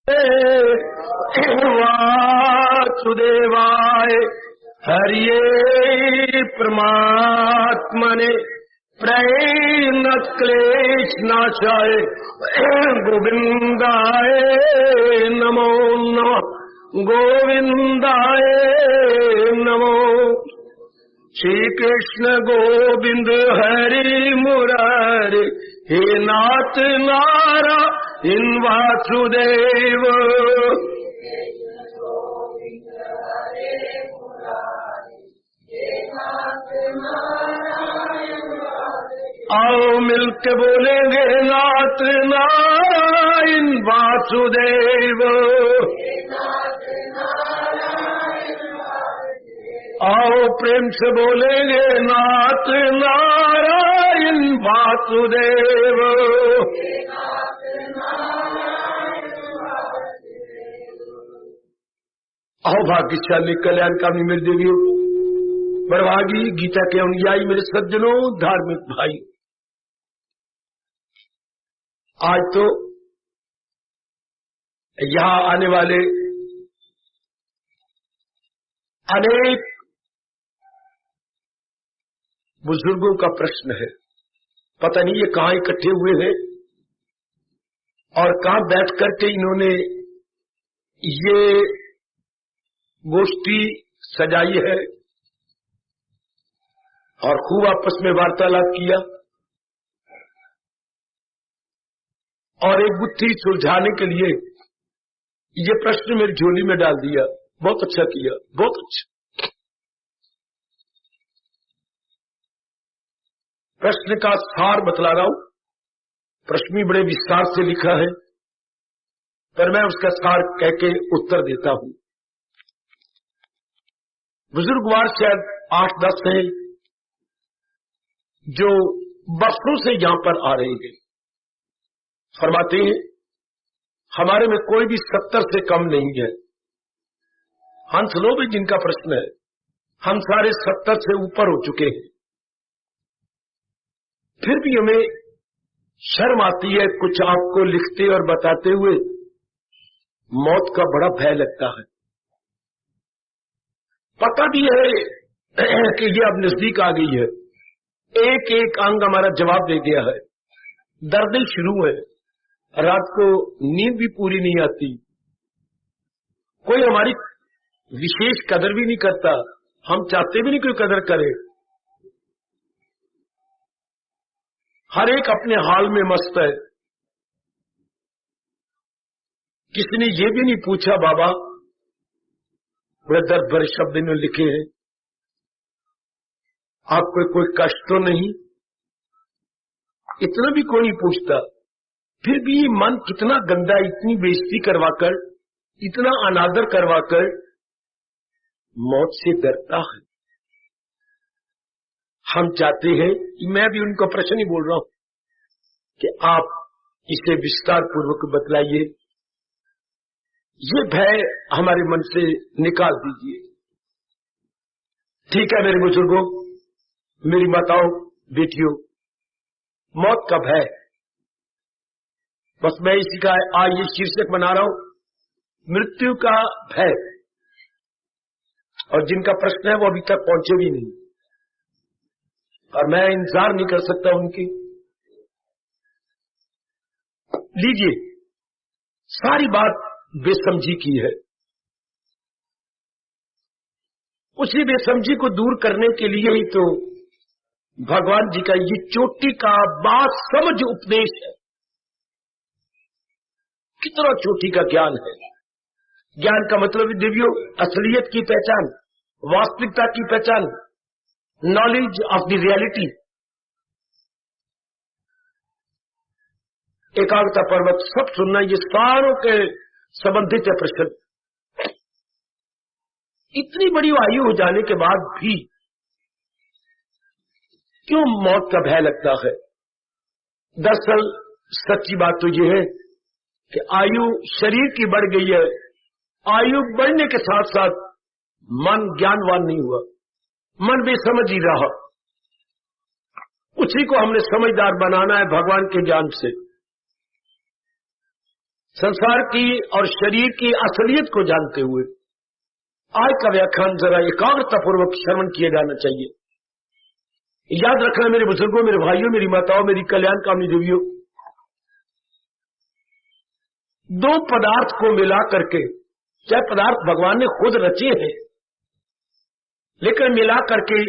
वासुदेवाय हरिये परमात्मने प्रेम क्लेश नाशाय गोविंदाय नमो नमः गोविंदाय नमो। श्री कृष्ण गोविंद हरि मुरारे हे नाथ नारायण वासुदेव। आओ मिलके बोलेंगे नाथ नारायण वासुदेव। आओ प्रेम से बोलेंगे नाथ नारायण वासुदेव। आओ भाग्यशाली कल्याणकामी मेरी देवियों, बड़भागी गीता के अनुयायी मेरे सज्जनों, धार्मिक भाई, आज तो यहां आने वाले अनेक बुजुर्गों का प्रश्न है। पता नहीं ये कहां इकट्ठे हुए हैं और कहां बैठ करके इन्होंने ये गोष्ठी सजाई है और खूब आपस में वार्तालाप किया और एक गुत्थी सुलझाने के लिए ये प्रश्न मेरी झोली में डाल दिया। बहुत अच्छा किया, बहुत अच्छा। प्रश्न का सार बतला रहा हूं। प्रश्न भी बड़े विस्तार से लिखा है, पर मैं उसका सार कह के उत्तर देता हूं। बुजुर्गवार शायद 8-10 हैं जो बरसों से यहां पर आ रहे हैं। फरमाते हैं हमारे में कोई भी 70 से कम नहीं है। हंसलो भी जिनका प्रश्न है, हम सारे 70 से ऊपर हो चुके हैं। फिर भी हमें शर्म आती है कुछ आपको लिखते और बताते हुए। मौत का बड़ा भय लगता है। पता भी है कि ये अब नजदीक आ गई है। एक एक अंग हमारा जवाब दे गया है। दर्द शुरू है, रात को नींद भी पूरी नहीं आती, कोई हमारी विशेष कदर भी नहीं करता, हम चाहते भी नहीं कोई कदर करे। हर एक अपने हाल में मस्त है। किसी ने ये भी नहीं पूछा बाबा, बड़े दर्द भरे शब्द इन्होंने लिखे हैं, आपको कोई कष्ट तो नहीं? इतना भी कोई नहीं पूछता। फिर भी ये मन कितना गंदा, इतनी बेइज्जती करवाकर, इतना अनादर करवाकर मौत से डरता है। हम चाहते हैं, मैं भी उनको प्रश्न ही बोल रहा हूं कि आप इसे विस्तार पूर्वक बतलाइए, ये भय हमारे मन से निकाल दीजिए। ठीक है मेरे बुजुर्गों, मेरी माताओं, बेटियों, मौत का भय, बस मैं इसी का आज ये शीर्षक बना रहा हूं, मृत्यु का भय। और जिनका प्रश्न है वो अभी तक पहुंचे भी नहीं, और मैं इंतजार नहीं कर सकता उनकी। लीजिए, सारी बात बेसमझी की है। उसी बेसमझी को दूर करने के लिए ही तो भगवान जी का ये चोटी का बात समझ उपदेश है। कितना चोटी का ज्ञान है। ज्ञान का मतलब दिव्यो असलियत की पहचान, वास्तविकता की पहचान, नॉलेज ऑफ द रियलिटी। एकाग्रता पर्वत सब सुनना, ये सारों के संबंधित है प्रश्न। इतनी बड़ी आयु हो जाने के बाद भी क्यों मौत का भय लगता है? दरअसल सच्ची बात तो ये है कि आयु शरीर की बढ़ गई है। आयु बढ़ने के साथ साथ मन ज्ञानवान नहीं हुआ, मन बेसमझ ही रहा। उसी को हमने समझदार बनाना है भगवान के ज्ञान से। संसार की और शरीर की असलियत को जानते हुए आज का व्याख्यान जरा एकाग्रता पूर्वक श्रवण किया जाना चाहिए। याद रखना मेरे बुजुर्गों, मेरे भाइयों, मेरी माताओं, मेरी कल्याण कामनी देवियों, दो पदार्थ को मिला करके, चाहे पदार्थ भगवान ने खुद रचे हैं, लेकिन मिला करके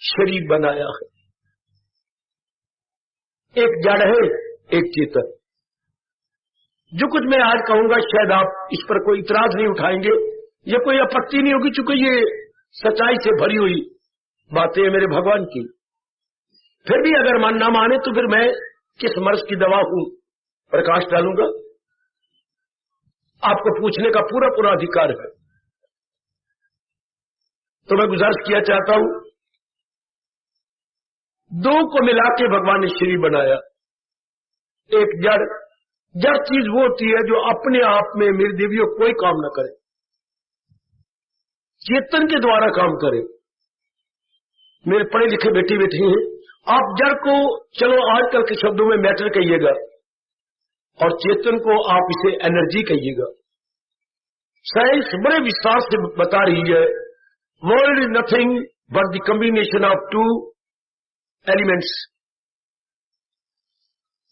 शरीर बनाया है। एक जड़ है, एक चेतन। जो कुछ मैं आज कहूंगा शायद आप इस पर कोई इतराज नहीं उठाएंगे, ये कोई आपत्ति नहीं होगी, चूंकि ये सच्चाई से भरी हुई बातें हैं मेरे भगवान की। फिर भी अगर मन ना माने तो फिर मैं किस मर्ज की दवा हूं, प्रकाश डालूंगा। आपको पूछने का पूरा पूरा अधिकार है। तो मैं गुजारिश किया चाहता हूं, दो को मिला के भगवान ने शरीर बनाया। एक जड़, जड़ चीज वो होती है जो अपने आप में मेरी देवियों कोई काम न करे, चेतन के द्वारा काम करे। मेरे पढ़े लिखे बेटी बेटी हैं, आप जड़ को चलो आजकल के शब्दों में मैटर कहिएगा, और चेतन को आप इसे एनर्जी कहिएगा। साइंस बड़े विस्तार से बता रही है, world is nothing but the combination of two elements.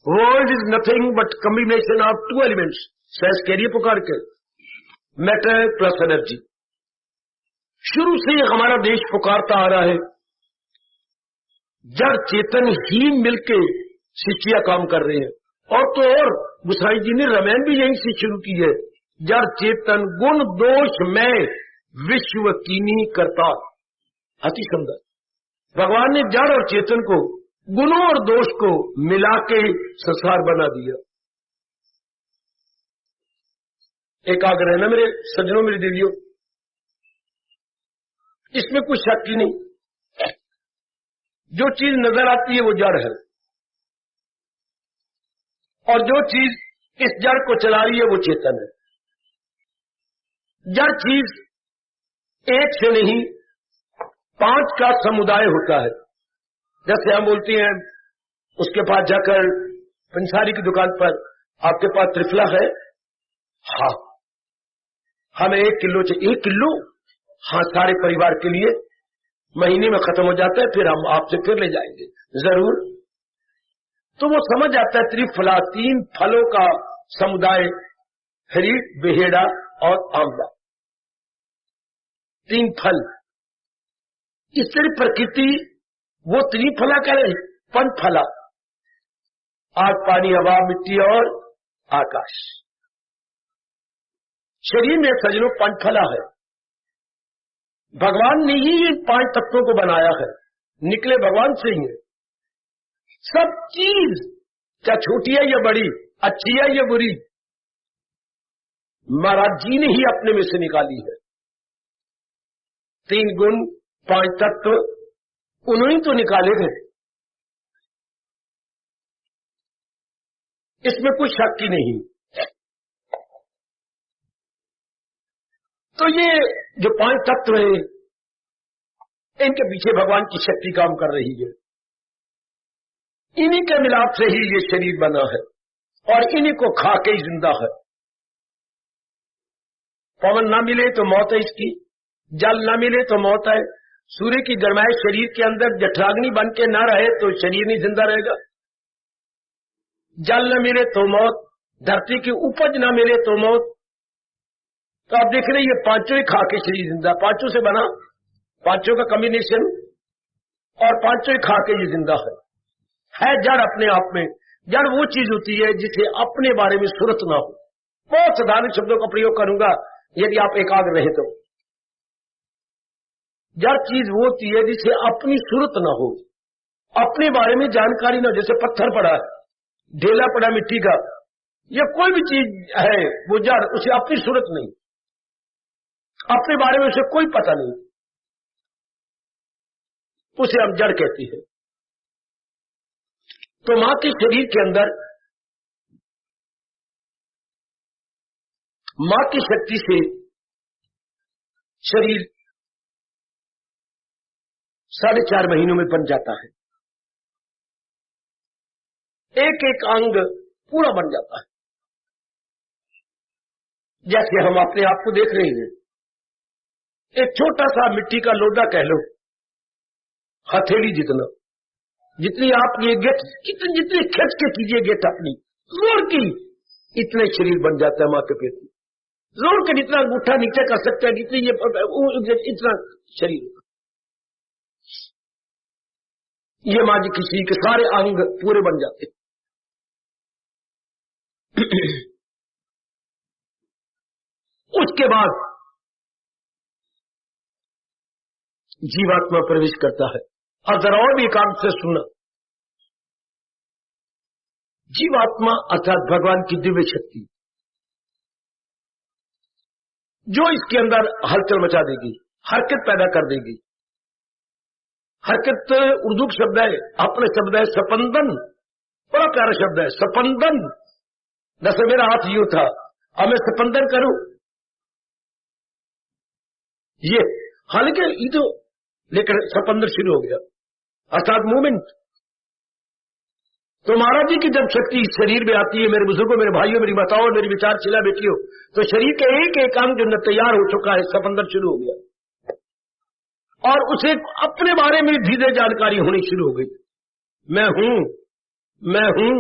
World is nothing but combination of two elements. Science कह रही है पुकार के, मैटर प्लस एनर्जी। शुरू से हमारा देश पुकारता आ रहा है, जड़ चेतन ही मिलके शिष्या काम कर रहे हैं। और तो और गुसाई जी ने रामायण भी यहीं से शुरू की है, जड़ चेतन गुण दोष में विश्व कीनी करता। अति सुंदर। भगवान ने जड़ और चेतन को, गुणों और दोष को मिला के संसार बना दिया। एकाग्र है ना मेरे सज्जनों, मेरी देवियों, इसमें कोई शक ही नहीं। जो चीज नजर आती है वो जड़ है, और जो चीज इस जड़ को चला रही है वो चेतन है। जड़ चीज एक से नहीं, पांच का समुदाय होता है। जैसे हम बोलते हैं उसके पास जाकर पंसारी की दुकान पर, आपके पास त्रिफला है? हाँ, हमें 1 किलो चाहिए। 1 किलो? हाँ, सारे परिवार के लिए, महीने में खत्म हो जाता है, फिर हम आपसे फिर ले जाएंगे। जरूर। तो वो समझ आता है त्रिफला 3 फलों का समुदाय, हरी, बेहेड़ा और आंवला, 3 फल। इस तरह प्रकृति वो त्रिफला करे, पंचफला, आग, पानी, हवा, मिट्टी और आकाश। शरीर में सजनों पंचफला है। भगवान ने ही इन 5 तत्वों को बनाया है, निकले भगवान से ही है। सब चीज क्या छोटी है या बड़ी, अच्छी है या बुरी, महाराज जी ने ही अपने में से निकाली है। 3 गुण, 5 तत्व, उन्होंने तो निकाले थे, इसमें कोई शक ही नहीं। तो ये जो 5 तत्व हैं, इनके पीछे भगवान की शक्ति काम कर रही है। इन्हीं के मिलाप से ही ये शरीर बना है, और इन्हीं को खा के ही जिंदा है। पवन ना मिले तो मौत है इसकी, जल ना मिले तो मौत है, सूर्य की गर्माइश शरीर के अंदर जठराग्नि बन के ना रहे तो शरीर नहीं जिंदा रहेगा। जल न मिले तो मौत, धरती की उपज ना मिले तो मौत। तो आप देख रहे हैं ये पांचों ही खा के शरीर जिंदा, पांचों से बना, पांचों का कॉम्बिनेशन, और पांचों ही खा के ये जिंदा है जड़ अपने आप में। जड़ वो चीज होती है जिसे अपने बारे में सुरत ना हो। बहुत साधारण शब्दों का प्रयोग करूंगा यदि आप एकाग्र रहे तो। जड़ चीज वो होती है जिसे अपनी सुरत ना हो, अपने बारे में जानकारी ना हो। जैसे पत्थर पड़ा है, ढेला पड़ा मिट्टी का, या कोई भी चीज है वो जड़, उसे अपनी सुरत नहीं, अपने बारे में उसे कोई पता नहीं, उसे हम जड़ कहती है। तो मां के शरीर के अंदर मां की शक्ति से शरीर 4.5 महीनों में बन जाता है। एक एक अंग पूरा बन जाता है। जैसे हम अपने आप को देख रहे हैं, एक छोटा सा मिट्टी का लोटा कह लो, हथेली जितना, जितनी आप ये गेट जितनी खिंच के कीजिए गेट अपनी जोर की, इतने शरीर बन जाता है मां के पेट में। जोर के जितना अंगूठा नीचे कर सकते हैं, जितनी ये इतना शरीर, ये मां जी किसी के सारे अंग पूरे बन जाते। उसके बाद जीवात्मा प्रवेश करता है। और जरा और भी एकांत से सुनना, जीवात्मा अर्थात भगवान की दिव्य शक्ति जो इसके अंदर हलचल मचा देगी, हरकत पैदा कर देगी। हरकत उर्दू शब्द है, अपने शब्द है सपंदन, बड़ा प्यारा शब्द है सपंदन। जैसे मेरा हाथ यूं था, अब मैं सपंदन करूं, ये हालांकि ये तो, लेकिन सपंदन शुरू हो गया अर्थात मूवमेंट। तो महाराज जी की जब शक्ति इस शरीर में आती है, मेरे बुजुर्गों, मेरे भाइयों, मेरी माताओं, मेरी विचारशीला बेटियों, तो शरीर के एक अंग जो तैयार हो चुका है, सपंदन शुरू हो गया और उसे अपने बारे में धीरे जानकारी होनी शुरू हो गई। मैं हूं, मैं हूं।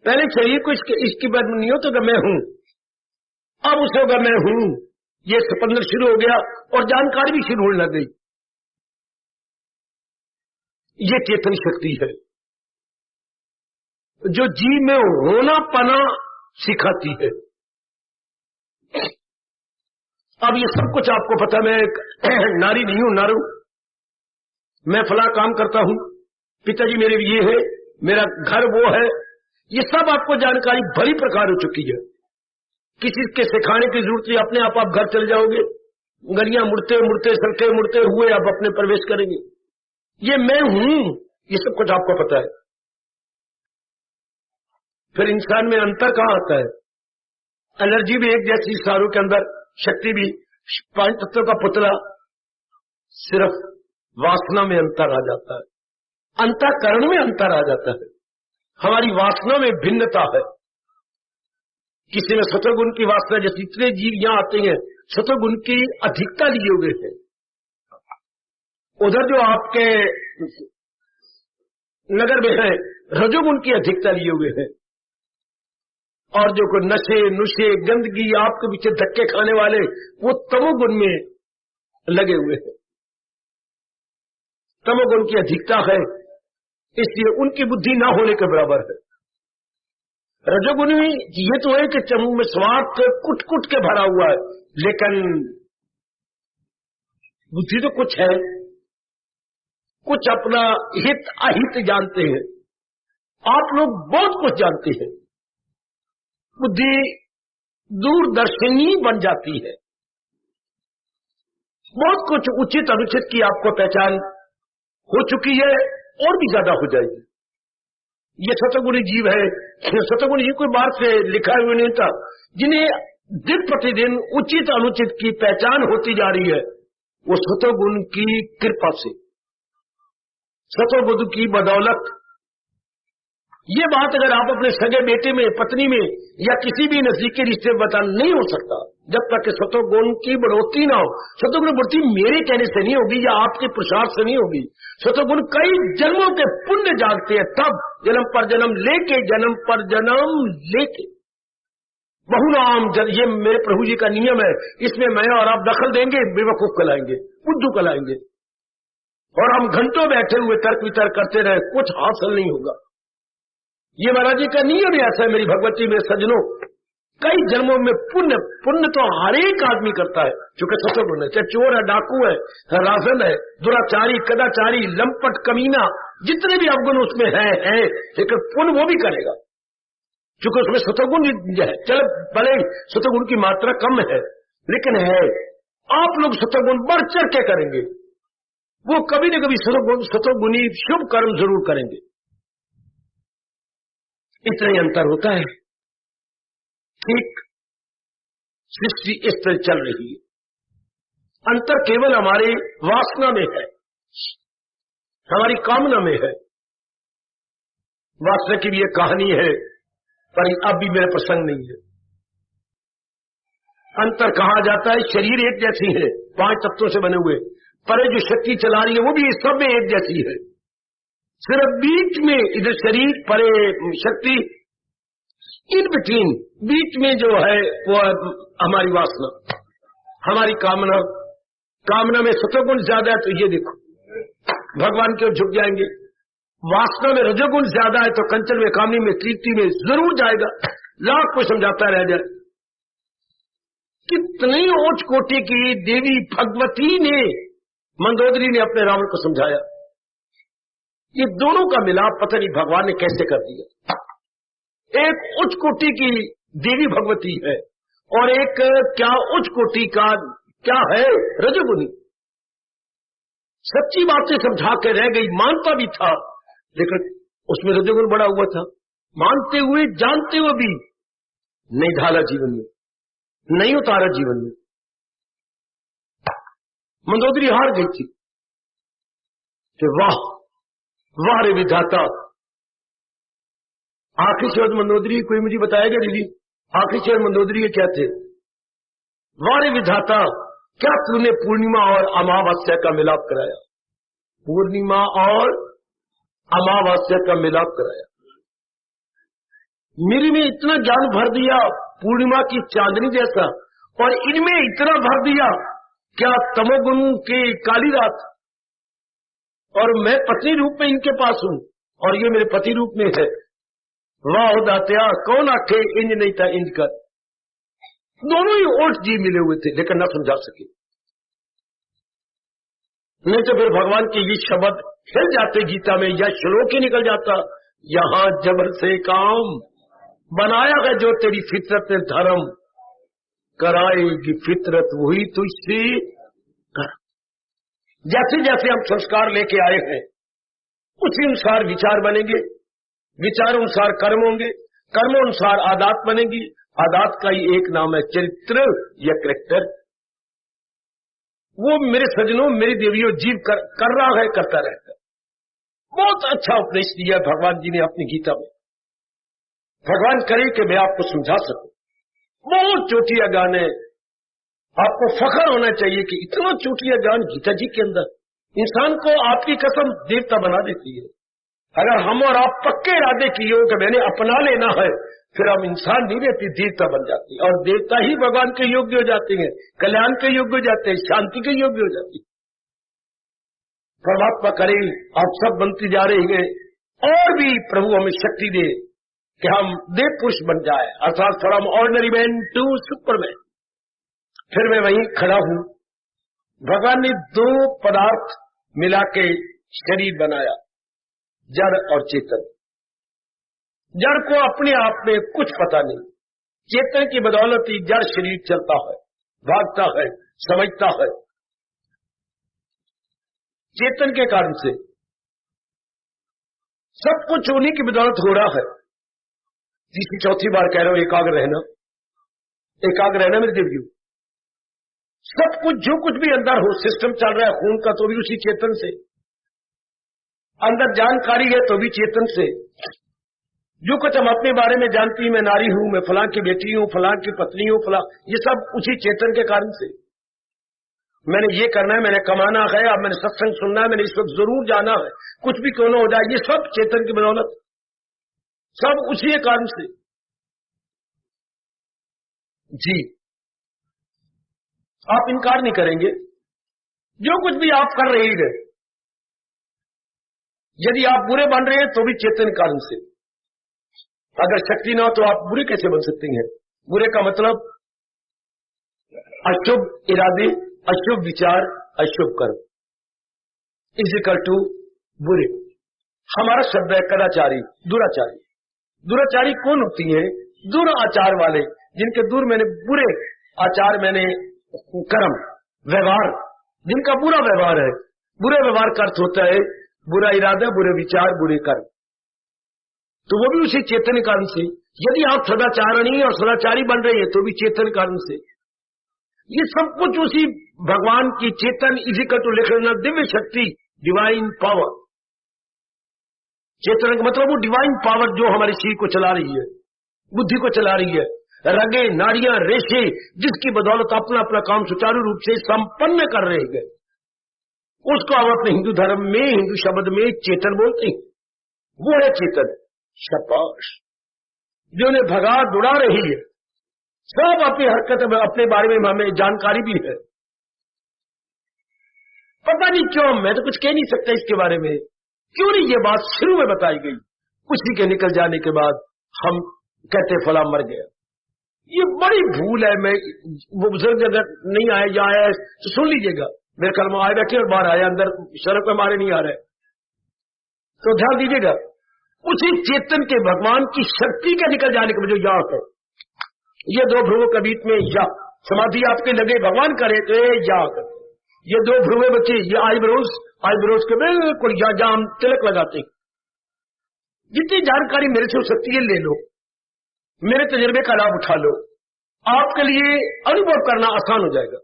पहले शरीर को इसकी बात नहीं हो तो मैं हूं, अब उसे होगा मैं हूं। ये सपंदन शुरू हो गया और जानकारी भी शुरू होने लग गई। ये चेतन शक्ति है जो जीव में होना पना सिखाती है। अब ये सब कुछ आपको पता, मैं एक नारी नहीं हूं, नारू, मैं फला काम करता हूं, पिताजी मेरे ये है, मेरा घर वो है, ये सब आपको जानकारी भली प्रकार हो चुकी है। किसी के सिखाने की जरूरत नहीं, अपने आप घर चले जाओगे, गलियां मुड़ते मुड़ते सड़कें मुड़ते हुए आप अपने प्रवेश करेंगे। ये मैं हूं, ये सब कुछ आपको पता है। फिर इंसान में अंतर कहां आता है? एनर्जी भी एक जैसी, सारों के अंदर शक्ति भी, 5 तत्वों का पुतला, सिर्फ वासना में अंतर आ जाता है, अंतःकरण में अंतर आ जाता है, हमारी वासना में भिन्नता है। किसी में सत्वगुण की वासना, जैसे इतने जीव यहां आते हैं सत्वगुण की अधिकता लिए हुए हैं, उधर जो आपके नगर में है रजोगुण की अधिकता लिए हुए हैं, और जो कोई नशे नुशे गंदगी आपके पीछे धक्के खाने वाले वो तमोगुण में लगे हुए हैं। तमोगुण की अधिकता है, इसलिए उनकी बुद्धि ना होने के बराबर है। रजोगुण में ये तो है कि चमू में स्वार्थ कुट कुट के भरा हुआ है, लेकिन बुद्धि तो कुछ है, कुछ अपना हित अहित जानते हैं। आप लोग बहुत कुछ जानते हैं, बुद्धि दूरदर्शिनी बन जाती है, बहुत कुछ उचित अनुचित की आपको पहचान हो चुकी है और भी ज्यादा हो जाएगी। ये सतगुणी जीव है, सतगुणी जीव कोई बात से लिखा हुआ नहीं था, जिन्हें दिन प्रतिदिन उचित अनुचित की पहचान होती जा रही है, वो सतोगुण की कृपा से, सतोगुण की बदौलत। ये बात अगर आप अपने सगे बेटे में, पत्नी में या किसी भी नजदीकी रिश्ते में बता नहीं हो सकता जब तक कि सतोगुण की बढ़ोतरी ना हो। सतोगुण बढ़ोतरी मेरे कहने से नहीं होगी या आपके पुरुषार्थ से नहीं होगी। सतोगुण कई जन्मों के पुण्य जागते हैं, तब जन्म पर जन्म लेके, जन्म पर जन्म लेके बहुनाम ये मेरे प्रभु जी का नियम है, इसमें मैं और आप दखल देंगे, बेवकूफ कहलाएंगे, बुद्धू कहलाएंगे, और हम घंटों बैठे हुए तर्क वितर्क करते रहे, कुछ हासिल नहीं होगा। ये महाराज जी का नियम ही ऐसा है। मेरी भगवती में सज्जनों, कई जन्मों में पुण्य, पुण्य तो हर एक आदमी करता है, चूंकि सतोगुण है, चाहे चोर है, डाकू है, राजन है, दुराचारी, कदाचारी, लंपट, कमीना, जितने भी अवगुण उसमें है, लेकिन पुण्य वो भी करेगा, चूंकि उसमें सतोगुण है। चलो भले सतोगुण की मात्रा कम है, लेकिन है। आप लोग सतोगुण बढ़ चढ़ के करेंगे, वो कभी न कभी सतोगुणी शुभ कर्म जरूर करेंगे। इतना ही अंतर होता है। ठीक सृष्टि इस तरह चल रही है, अंतर केवल हमारी वासना में है, हमारी कामना में है। वासना की भी एक कहानी है, पर अब भी मेरा प्रसंग नहीं है। अंतर कहा जाता है शरीर एक जैसी है, 5 तत्वों से बने हुए, पर जो शक्ति चला रही है वो भी सब में एक जैसी है। सिर्फ बीच में इधर शरीर परे शक्ति, इन बिटवीन बीच में जो है वो हमारी वासना, हमारी कामना। कामना में सत्वगुण ज्यादा है तो ये देखो भगवान की ओर झुक जाएंगे। वासना में रजोगुण ज्यादा है तो कंचन में, कामनी में, कीर्ति में जरूर जाएगा, लाख को समझाता रह जाए। कितनी उच्च कोटि की देवी भगवती ने, मंदोदरी ने अपने रावण को समझाया। ये दोनों का मिलाप पता नहीं भगवान ने कैसे कर दिया। एक उच्च कोटि की देवी भगवती है और एक क्या उच्च कोटि का क्या है रजोगुणी। सच्ची बातें समझा के रह गई, मानता भी था लेकिन उसमें रजोगुण बड़ा हुआ था। मानते हुए जानते हुए भी नहीं ढाला जीवन में, नहीं उतारा जीवन में। मंदोदरी हार गई थी कि वाह वाह रे विधाता। आखिरी शब्द मंदोदरी कोई मुझे बताएगा दीदी, आखिरी शब्द मंदोदरी के क्या थे? वाह रे विधाता, क्या तूने पूर्णिमा और अमावस्या का मिलाप कराया, पूर्णिमा और अमावस्या का मिलाप कराया। मेरे में इतना ज्ञान भर दिया पूर्णिमा की चांदनी जैसा, और इनमें इतना भर दिया क्या तमोगुण की काली रात। और मैं पत्नी रूप में इनके पास हूं और ये मेरे पति रूप में है। वाह दात्या, कौन आखे इंज नहीं था इंज कर। दोनों ही ओठ जी मिले हुए थे लेकिन न समझा सके। नहीं तो फिर भगवान के ये शब्द हिल जाते गीता में, या श्लोक ही निकल जाता, यहां जबर से काम बनाया है जो तेरी फितरत ने धर्म कराएगी फितरत वही तुझसे कर। जैसे जैसे हम संस्कार लेके आए हैं उसी अनुसार विचार बनेंगे, विचार अनुसार कर्म होंगे, कर्म अनुसार आदत बनेगी। आदत का ही एक नाम है चरित्र या कैरेक्टर। वो मेरे सजनों, मेरी देवियों, जीव कर रहा है, करता रहता है। बहुत अच्छा उपदेश दिया भगवान जी ने अपनी गीता में। भगवान करे कि मैं आपको समझा सकूं। बहुत चोटिया ज्ञान है, आपको फख्र होना चाहिए कि इतना चोटिया ज्ञान गीता जी के अंदर। इंसान को आपकी कसम देवता बना देती है। अगर हम और आप पक्के इरादे किए हो कि मैंने अपना लेना है, फिर हम इंसान नहीं रहती, देवता बन जाती। और देवता ही भगवान के योग्य हो जाते हैं, कल्याण के योग्य हो जाते हैं, शांति के योग्य हो जाती। परमात्मा करे आप सब बनती जा रही है, और भी प्रभु हमें शक्ति दे कि हम देव पुरुष बन जाए, अर्थात from ordinary man to superman. फिर मैं वहीं खड़ा हूं। भगवान ने 2 पदार्थ मिला के शरीर बनाया, जड़ और चेतन। जड़ को अपने आप में कुछ पता नहीं, चेतन की बदौलत ही जड़ शरीर चलता है, भागता है, समझता है। चेतन के कारण से सब कुछ उन्हीं की बदौलत हो रहा है। तीसरी चौथी बार कह रहा हूं, एकाग्र रहना, एकाग्र रहना मेरे देवियों। सब कुछ जो कुछ भी अंदर हो, सिस्टम चल रहा है खून का तो भी उसी चेतन से, अंदर जानकारी है तो भी चेतन से। जो कुछ हम अपने बारे में जानती, मैं नारी हूं, मैं फलां की बेटी हूं, फलां की पत्नी हूं, फलां, ये सब उसी चेतन के कारण से। मैंने ये करना है, मैंने कमाना है, अब मैंने सत्संग सुनना है, मैंने इस वक्त जरूर जाना है, कुछ भी क्यों न हो जाए, ये सब चेतन की बदौलत, सब उसी के कारण से। जी आप इनकार नहीं करेंगे, जो कुछ भी आप कर रहे हैं, यदि आप बुरे बन रहे हैं तो भी चेतन कारण से। अगर शक्ति ना हो तो आप बुरे कैसे बन सकते हैं? बुरे का मतलब अशुभ इरादे, अशुभ विचार, अशुभ कर्म इज इक्वल टू बुरे। हमारा शब्द है कदाचारी, दुराचारी। दुराचारी कौन होती है? दुराचार वाले, जिनके दूर मैंने बुरे आचार, मैंने कर्म, व्यवहार, जिनका बुरा व्यवहार है। बुरे व्यवहार का अर्थ होता है बुरा इरादा, बुरे विचार, बुरे कर्म। तो वो भी उसी चेतन कारण से। यदि आप सदाचारणी और सदाचारी बन रहे हैं तो भी चेतन कारण से। ये सब कुछ उसी भगवान की चेतन इजिकल टू लिख लेना दिव्य शक्ति, डिवाइन पावर। चेतन का मतलब वो डिवाइन पावर जो हमारे शरीर को चला रही है, बुद्धि को चला रही है। रगे, नाड़ियां, रेशे, जिसकी बदौलत अपना अपना काम सुचारू रूप से संपन्न कर रहे गए, उसको हम अपने हिंदू धर्म में, हिंदू शब्द में चेतन बोलते हैं। वो है चेतन। शाबाश, जो उन्हें भगा दुड़ा रही है, सब अपनी हरकत में, अपने बारे में हमें जानकारी भी है। पता नहीं क्यों, मैं तो कुछ कह नहीं सकता इसके बारे में, क्यों नहीं ये बात शुरू में बताई गई। उसी के निकल जाने के बाद हम कहते फला मर गया। ये बड़ी भूल है। मैं, वो बुजुर्ग अगर नहीं आए या आया तो सुन लीजिएगा, मेरे ख्याल में आए बैठे और बाहर आए, अंदर शर्फ में हमारे नहीं आ रहे, तो ध्यान दीजिएगा। उसी चेतन के, भगवान की शक्ति के निकल जाने के जो या है, ये दो भ्रुवों के बीच में या समाधि आपके लगे, भगवान करे तो या कर, ये दो भ्रुवे बच्चे, ये आईब्रोज के बिल्कुल या जहां हम तिलक लगाते, जितनी जानकारी मेरे से हो सकती है ले लो, मेरे तजुर्बे का लाभ उठा लो, आपके लिए अनुभव करना आसान हो जाएगा।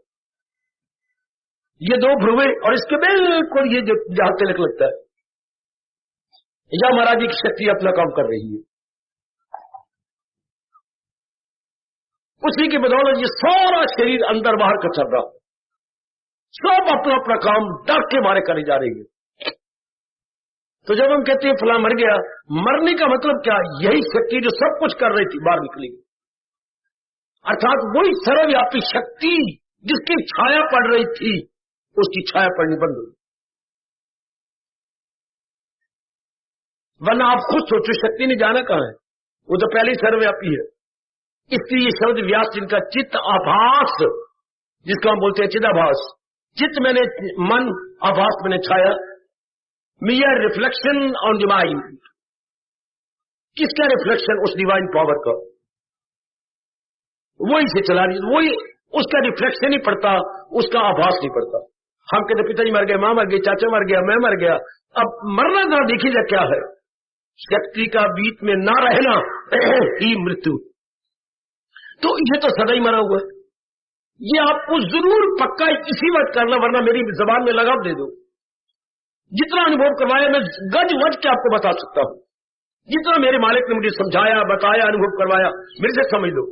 ये दो भ्रुवे और इसके बिल्कुल ये जो जहां तिलक लगता है, या महाराज जी की शक्ति अपना काम कर रही है। उसी की बदौलत ये सारा शरीर अंदर बाहर का चल रहा, सब अपना अपना काम डर के मारे करे जा रही है। तो जब हम कहते हैं फला मर गया, मरने का मतलब क्या? यही शक्ति जो सब कुछ कर रही थी बाहर निकली, अर्थात वही सर्वव्यापी शक्ति जिसकी छाया पड़ रही थी, उसकी छाया पड़नी बंद हुई। वरना आप खुद सोचो, शक्ति ने जाना कहां है, वो तो पहले ही सर्वव्यापी है। इसलिए ये शब्द व्यास जिनका चित्त आभास, जिसको हम बोलते हैं चिदाभास, चित्त मैंने मन, आभास मैंने छाया, mere reflection on the mind. किसका रिफ्लेक्शन? उस डिवाइन पावर का, वही से चला रही, वही उसका रिफ्लेक्शन ही पड़ता, उसका आभास नहीं पड़ता। हम कहते पिताजी मर गए, मां मर गई, चाचा मर गया, मैं मर गया। अब मरना जरा देखिएगा क्या है, शक्ति का बीच में ना रहना ही मृत्यु। तो ये तो सदा ही मरा हुआ है। ये आपको जरूर पक्का इसी वक्त करना, वरना मेरी जबान में लगाम दे दो। जितना अनुभव करवाया मैं गज वज के आपको बता सकता हूं, जितना मेरे मालिक ने मुझे समझाया, बताया, अनुभव करवाया, मेरे से समझ लो।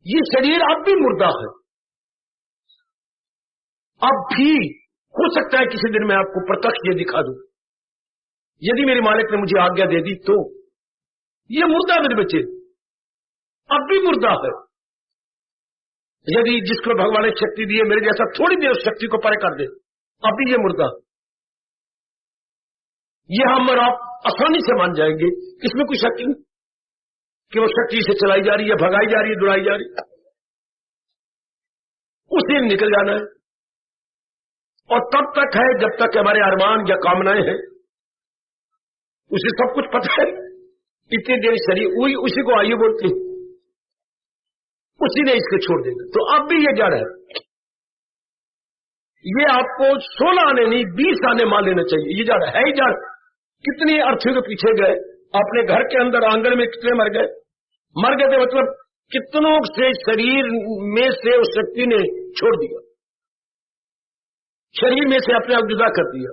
ये शरीर अब भी मुर्दा है, अब भी हो सकता है किसी दिन मैं आपको प्रत्यक्ष ये दिखा दूं, यदि मेरे मालिक ने मुझे आज्ञा दे दी तो। ये मुर्दा मेरे बच्चे, अब भी मुर्दा है। यदि जिसको भगवान ने शक्ति दी है, मेरे जैसा थोड़ी देर उस शक्ति को परे कर दे, अब भी ये मुर्दा। ये हम और आप आसानी से मान जाएंगे, इसमें कोई शक्ति नहीं कि वो शक्ति से चलाई जा रही है, भगाई जा रही है, दुड़ाई जा रही है। उसी दिन निकल जाना है, और तब तक है जब तक हमारे अरमान या कामनाएं हैं। उसे सब कुछ पता है, इतनी देर शरीर वही उसी को आयु बोलते हैं, उसी ने इसको छोड़ देना। तो अब भी ये जड़ है, ये आपको 16 आने नहीं 20 आने मान लेना चाहिए। ये जड़ है ही जड़। कितनी अर्थियों के पीछे गए, अपने घर के अंदर आंगन में कितने मर गए, मर गए थे मतलब कितनों से शरीर में से उस शक्ति ने छोड़ दिया, शरीर में से अपने आप जुदा कर दिया।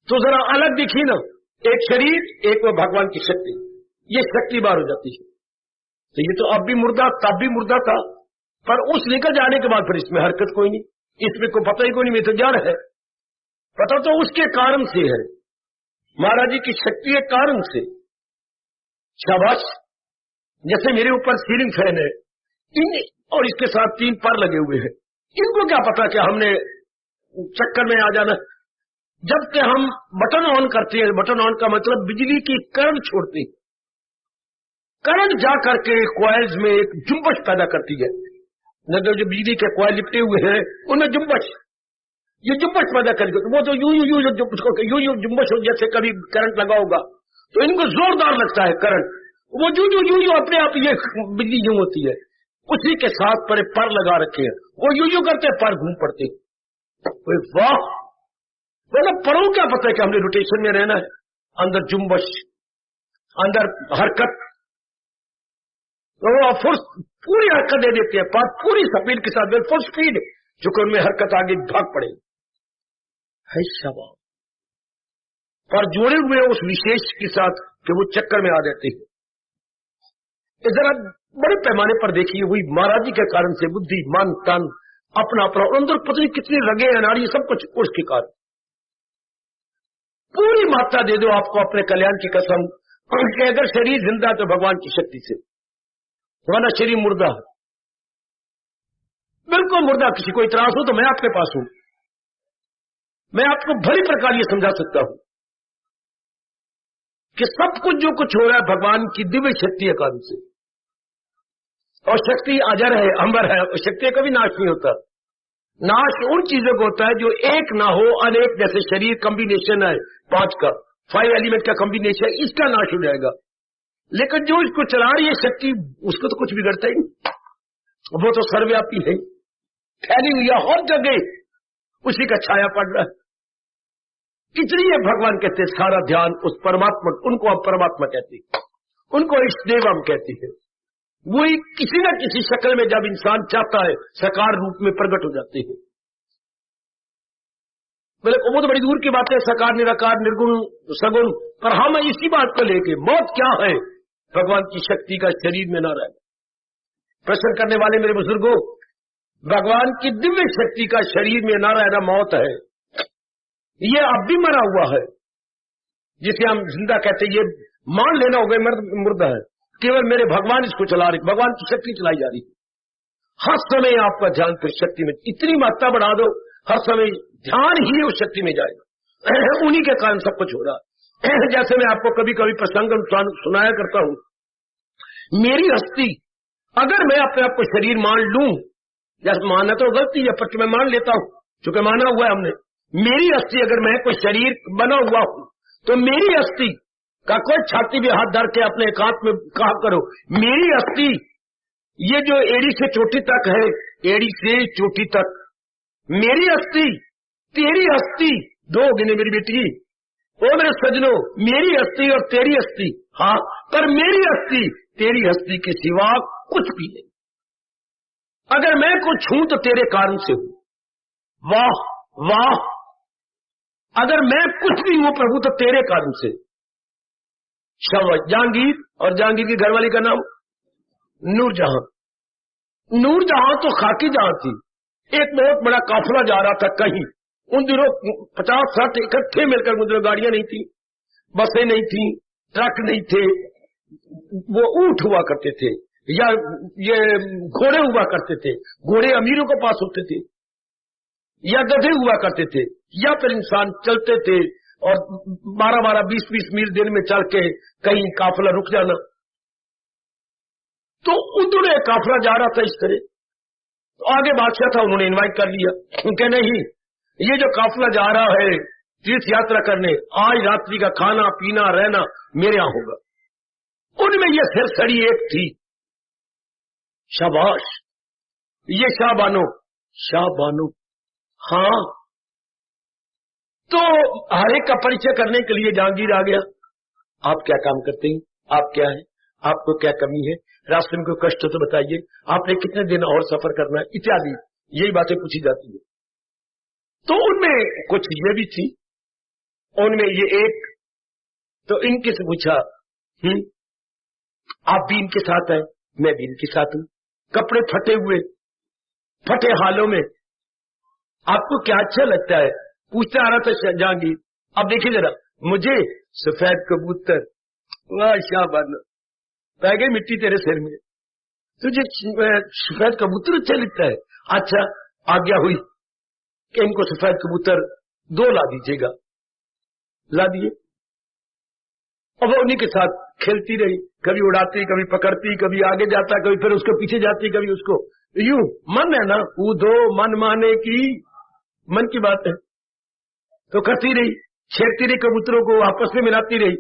तो जरा अलग दिखी ना, एक शरीर, एक वो भगवान की शक्ति, ये शक्ति बार हो जाती है। तो ये तो अब भी मुर्दा, तब भी मुर्दा था, पर उस निकल जाने के बाद फिर इसमें हरकत कोई नहीं, इसमें कोई पता ही कोई नहीं, मैं तो जड़ है। पता तो उसके कारण से है, महाराज जी की शक्ति के कारण से। शाबाश। जैसे मेरे ऊपर सीलिंग फैन है, इन और इसके साथ 3 पर लगे हुए हैं, इनको क्या पता कि हमने चक्कर में आ जाना। जब से हम बटन ऑन करते हैं, बटन ऑन का मतलब बिजली की करंट छोड़ते हैं, करंट जा करके कॉइल्स में एक जुम्बश पैदा करती है। जो बिजली के कॉइल लिपटे हुए हैं उनमें जुम्बश, ये जुम्बश पैदा करेगा। वो तो यू जुम्बश हो, जैसे कभी करंट लगा होगा तो इनको जोरदार लगता है करंट, वो यू अपने आप ये बिजली यूं होती है। उसी के साथ पर लगा रखे हैं, वो यू करते पर घूम पड़ते। वाह, मतलब परों क्या पता है कि हमने रोटेशन में रहना है, अंदर जुम्बश, अंदर हरकत, वो फोर्स पूरी हरकत दे देते हैं, पर पूरी स्पीड के साथ, फुल स्पीड, जो कि उनमें हरकत आगे भाग पड़े है। शाबाश। पर जोड़े हुए उस विशेष के साथ कि वो चक्कर में आ जाते हैं। जरा बड़े पैमाने पर देखिए, वही महाराज जी के कारण से बुद्धि, मन, तन, अपना अपना अंदर पत्नी कितनी रगे अनाड़ी, सब कुछ उसके कारण। पूरी मात्रा दे दो आपको अपने कल्याण की कसम कि अगर शरीर जिंदा तो भगवान की शक्ति से, वरना शरीर मुर्दा है, बिल्कुल मुर्दा। किसी को इतराज हो तो मैं आपके पास हूं, मैं आपको भली प्रकार ये समझा सकता हूं कि सब कुछ जो कुछ हो रहा है भगवान की दिव्य शक्ति के कारण से। और शक्ति अजर है, अमर है, और शक्ति कभी नाश नहीं होता। नाश उन चीजों को होता है जो एक ना हो, अनेक, जैसे शरीर कॉम्बिनेशन है 5 का, 5 एलिमेंट का कॉम्बिनेशन, इसका नाश हो जाएगा। लेकिन जो इसको चला रही है शक्ति, उसको तो कुछ बिगड़ता ही नहीं, वो तो सर्वव्यापी है, फैली हुई है हर जगह, उसी का छाया पड़ रहा है। इसलिए भगवान कहते हैं सारा ध्यान उस परमात्मा, उनको हम परमात्मा कहते हैं, उनको इष्ट देव हम कहते हैं। वही किसी न किसी शक्ल में जब इंसान चाहता है साकार रूप में प्रकट हो जाते हैं। बोले वो तो बड़ी दूर की बात है, साकार, निराकार, निर्गुण, सगुण, पर हम इसी बात को लेके, मौत क्या है भगवान की शक्ति का शरीर में न रहे। प्रश्न करने वाले मेरे बुजुर्गों, भगवान की दिव्य शक्ति का शरीर में न रहना मौत है। ये अब भी मरा हुआ है, जिसे हम जिंदा कहते हैं, ये मान लेना हो गया मुर्दा है। केवल मेरे भगवान इसको चला रहे, भगवान की शक्ति चलाई जा रही है। हर समय आपका ध्यान फिर शक्ति में इतनी मात्रा बढ़ा दो, हर समय ध्यान ही उस शक्ति में जाएगा। उन्हीं के कारण सब कुछ हो रहा है। जैसे मैं आपको कभी कभी प्रसंग सुनाया करता हूं, मेरी हस्ती, अगर मैं अपने आप को शरीर मान लूं, जैसे मानना तो गलती है पर मैं मान लेता हूं, चूंकि माना हुआ है हमने, मेरी हस्ती, अगर मैं कोई शरीर बना हुआ हूं तो मेरी हस्ती का कोई छाती भी हाथ धर के अपने एकांत में कहा करो, मेरी अस्थि, ये जो एड़ी से चोटी तक है, एड़ी से चोटी तक मेरी अस्थि, तेरी अस्थि, दो गिने मेरी बेटी, ओ मेरे सजनों, मेरी अस्थि और तेरी अस्थि, हाँ, पर मेरी अस्थि तेरी अस्थि के सिवा कुछ भी नहीं। अगर मैं कुछ हूं तो तेरे कारण से हूं, वाह वाह। अगर मैं कुछ भी हूं प्रभु तो तेरे कारण से। जहांगीर, और जहांगीर की घरवाली का नाम नूरजहां। नूरजहां तो खाकी जहां थी। एक बहुत बड़ा काफिला जा रहा था कहीं, उन दिनों 50-60 इकट्ठे मिलकर, उन दिनों गाड़ियां नहीं थी, बसें नहीं थी, ट्रक नहीं थे, वो ऊंट हुआ करते थे या ये घोड़े हुआ करते थे। घोड़े अमीरों के पास होते थे, या गधे हुआ करते थे, या फिर इंसान चलते थे और 12-12, 20-20 मील दिन में चल के कहीं काफिला रुक जाना। तो उधर काफिला जा रहा था इस तरह, तो आगे बादशाह था, उन्होंने इनवाइट कर लिया, उनके नहीं, ये जो काफिला जा रहा है तीर्थ यात्रा करने, आज रात्रि का खाना पीना रहना मेरे यहां होगा। उनमें ये सिरसड़ी एक थी, शाबाश, ये शाहबानो, शाहबानो, हाँ। तो हर एक का परिचय करने के लिए जहांगीर आ गया। आप क्या काम करते हैं, आप क्या है, आपको क्या कमी है, रास्ते में कोई कष्ट तो बताइए, आपने कितने दिन और सफर करना है, इत्यादि यही बातें पूछी जाती है। तो उनमें कुछ ये भी थी, उनमें ये एक तो इनके से पूछा, आप भी इनके साथ हैं, मैं भी इनके साथ हूं, कपड़े फटे हुए, फटे हालों में, आपको क्या अच्छा लगता है, पूछता आ रहा था जहांगीर। अब देखिए जरा, मुझे सफेद कबूतर, वाह शाबाश, पै गई मिट्टी तेरे सिर में, तुझे सफेद कबूतर अच्छा लगता है, अच्छा आज्ञा हुई कि इनको सफेद कबूतर 2 ला दीजिएगा। ला दिए, अब वो उन्हीं के साथ खेलती रही, कभी उड़ाती, कभी पकड़ती, कभी आगे जाता, कभी फिर उसके पीछे जाती, कभी उसको, यूं मन है ना, कूदो मन माने की, मन की बात है, तो करती रही, छेड़ती रही, कबूतरों को आपस में मिलाती रही,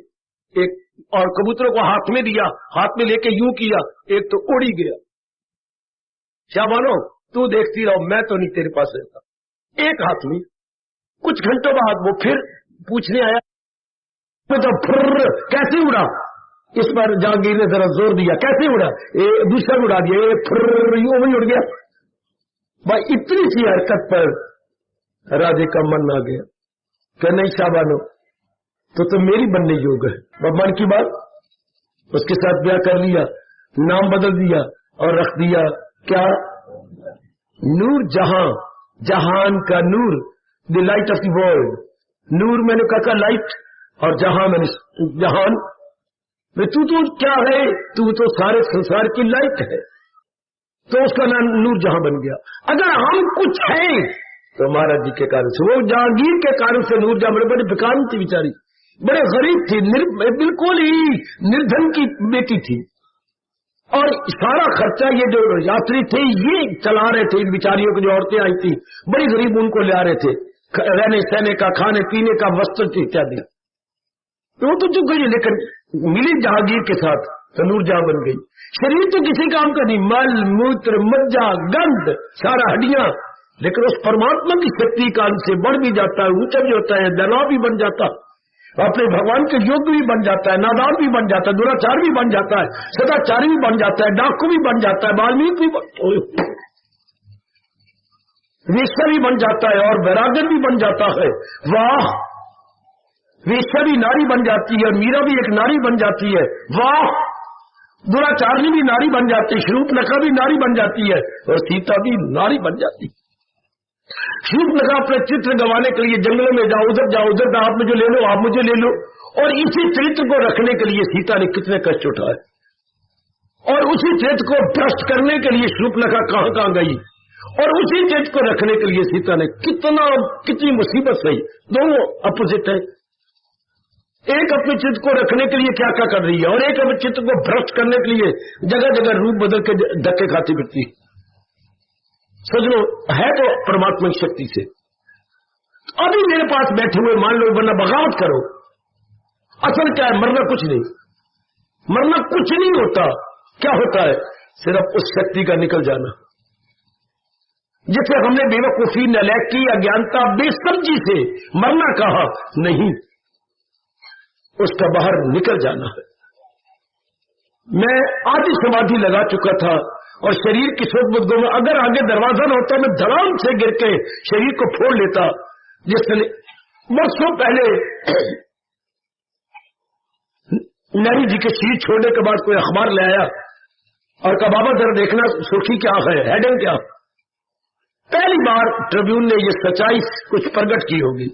एक और कबूतरों को हाथ में दिया, हाथ में लेके यूं किया, एक तो उड़ ही गया। क्या मानो, तू देखती रहो, मैं तो नहीं तेरे पास रहता। एक हाथ में, कुछ घंटों बाद वो फिर पूछने आया, तो फिर कैसे उड़ा, इस पर जहांगीर ने जरा जोर दिया, कैसे उड़ा, दूसरा उड़ा दिया, ये फिर यूं भी उड़ गया। भाई इतनी सी हरकत पर राजे का मन आ गया कि नहीं शाबानो, तो मेरी बनने योग्य है। मन की बात, उसके साथ ब्याह कर लिया। नाम बदल दिया और रख दिया क्या? नूर जहां, जहान का नूर, the light of the world. नूर मैंने कहा लाइट, और जहां मैंने जहान। तू तो क्या है? तू तो सारे संसार की लाइट है, तो उसका नाम नूर जहां बन गया। अगर हम कुछ हैं तो महाराज जी के कारण से, वो जहांगीर के कारण से नूर जहां, बड़े बेकार थी बेचारी, बड़े गरीब थी, बिल्कुल ही निर्धन की बेटी थी, और सारा खर्चा ये जो यात्री थे ये चला रहे थे। इन बिचारियों की जो औरतें आई थी बड़ी गरीब, उनको ले आ रहे थे रहने सहने का, खाने पीने का, वस्त्र इत्यादि। वो तो चुप गई, लेकिन मिली जहांगीर के साथ तो नूर जहां बन गई। शरीर तो किसी काम का नहीं, मल मूत्र मज्जा गंध सारा हड्डियां, लेकिन उस परमात्मा की शक्ति कारण से बढ़ भी जाता है, ऊंचा भी होता है, दलाव भी बन जाता है, अपने भगवान के योग्य भी बन जाता है, नादान भी बन जाता है, दुराचार भी बन जाता है, सदाचारी भी बन जाता है, डाकू भी बन जाता है, वाल्मीकि भी वेश्या भी बन जाता है, और वैराग्य भी बन जाता है। वाह, वेश्या भी नारी बन जाती है, मीरा भी एक नारी बन जाती है। वाह, दुराचारनी भी नारी बन जाती है, शूर्पणखा भी नारी बन जाती है, और सीता भी नारी बन जाती है। शूर्पणखा अपने चित्र गंवाने के लिए जंगलों में जाओ, उधर जाओ, उधर आप मुझे ले लो, आप मुझे ले लो, और इसी चरित्र को रखने के लिए सीता ने कितने कष्ट उठाए, और उसी चरित्र को भ्रष्ट करने के लिए शूर्पणखा कहां कहां गई, और उसी चरित्र को रखने के लिए सीता ने कितनी मुसीबत सही। दोनों अपोजिट है, एक अपने चित्त को रखने के लिए क्या क्या कर रही है, और एक अपने चित्त को भ्रष्ट करने के लिए जगह जगह रूप बदल के धक्के खाती फिरती। समझ लो, है तो परमात्मा की शक्ति से। अभी मेरे पास बैठे हुए मान लो, वरना बगावत करो। असल क्या है? मरना कुछ नहीं, मरना कुछ नहीं होता। क्या होता है? सिर्फ उस शक्ति का निकल जाना, जिसे हमने बेवकूफी, नलायकी, अज्ञानता, बेसमझी से मरना कहा नहीं, उसका बाहर निकल जाना है। मैं आधी समाधि लगा चुका था, और शरीर की सोच बुद्धों में अगर आगे दरवाजा न होता, मैं धड़ाम से गिर के शरीर को फोड़ लेता। जिसने वर्षों पहले नेहरू जी के शरीर छोड़ने के बाद कोई अखबार ले आया और कहा, बाबा जरा देखना सुर्खी क्या है, हेडिंग क्या। पहली बार ट्रिब्यून ने ये सच्चाई कुछ प्रकट की होगी।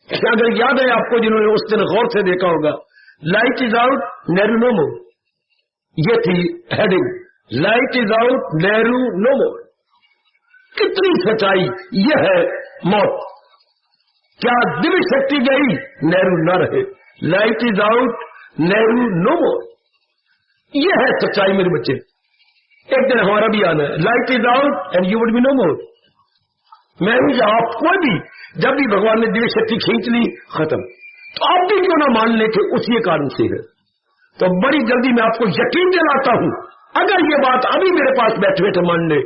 अगर याद है आपको, जिन्होंने उस दिन गौर से देखा होगा, light is out, Nehru no more, ये थी heading, light is out, Nehru no more. कितनी सच्चाई ये है। मौत क्या दिव्य शक्ति गई, नेहरू न रहे, light is out, Nehru no more. ये है सच्चाई मेरे बच्चे। एक दिन हमारा भी आना है, light is out and you would be no more. मैं हूं आप, कोई भी, जब भी भगवान ने दिव्य शक्ति खींच ली, खत्म। तो आप भी क्यों ना मान ले कि उसी कारण से है। तो बड़ी जल्दी मैं आपको यकीन दिलाता हूं, अगर ये बात अभी मेरे पास बैठे बैठे मान ले,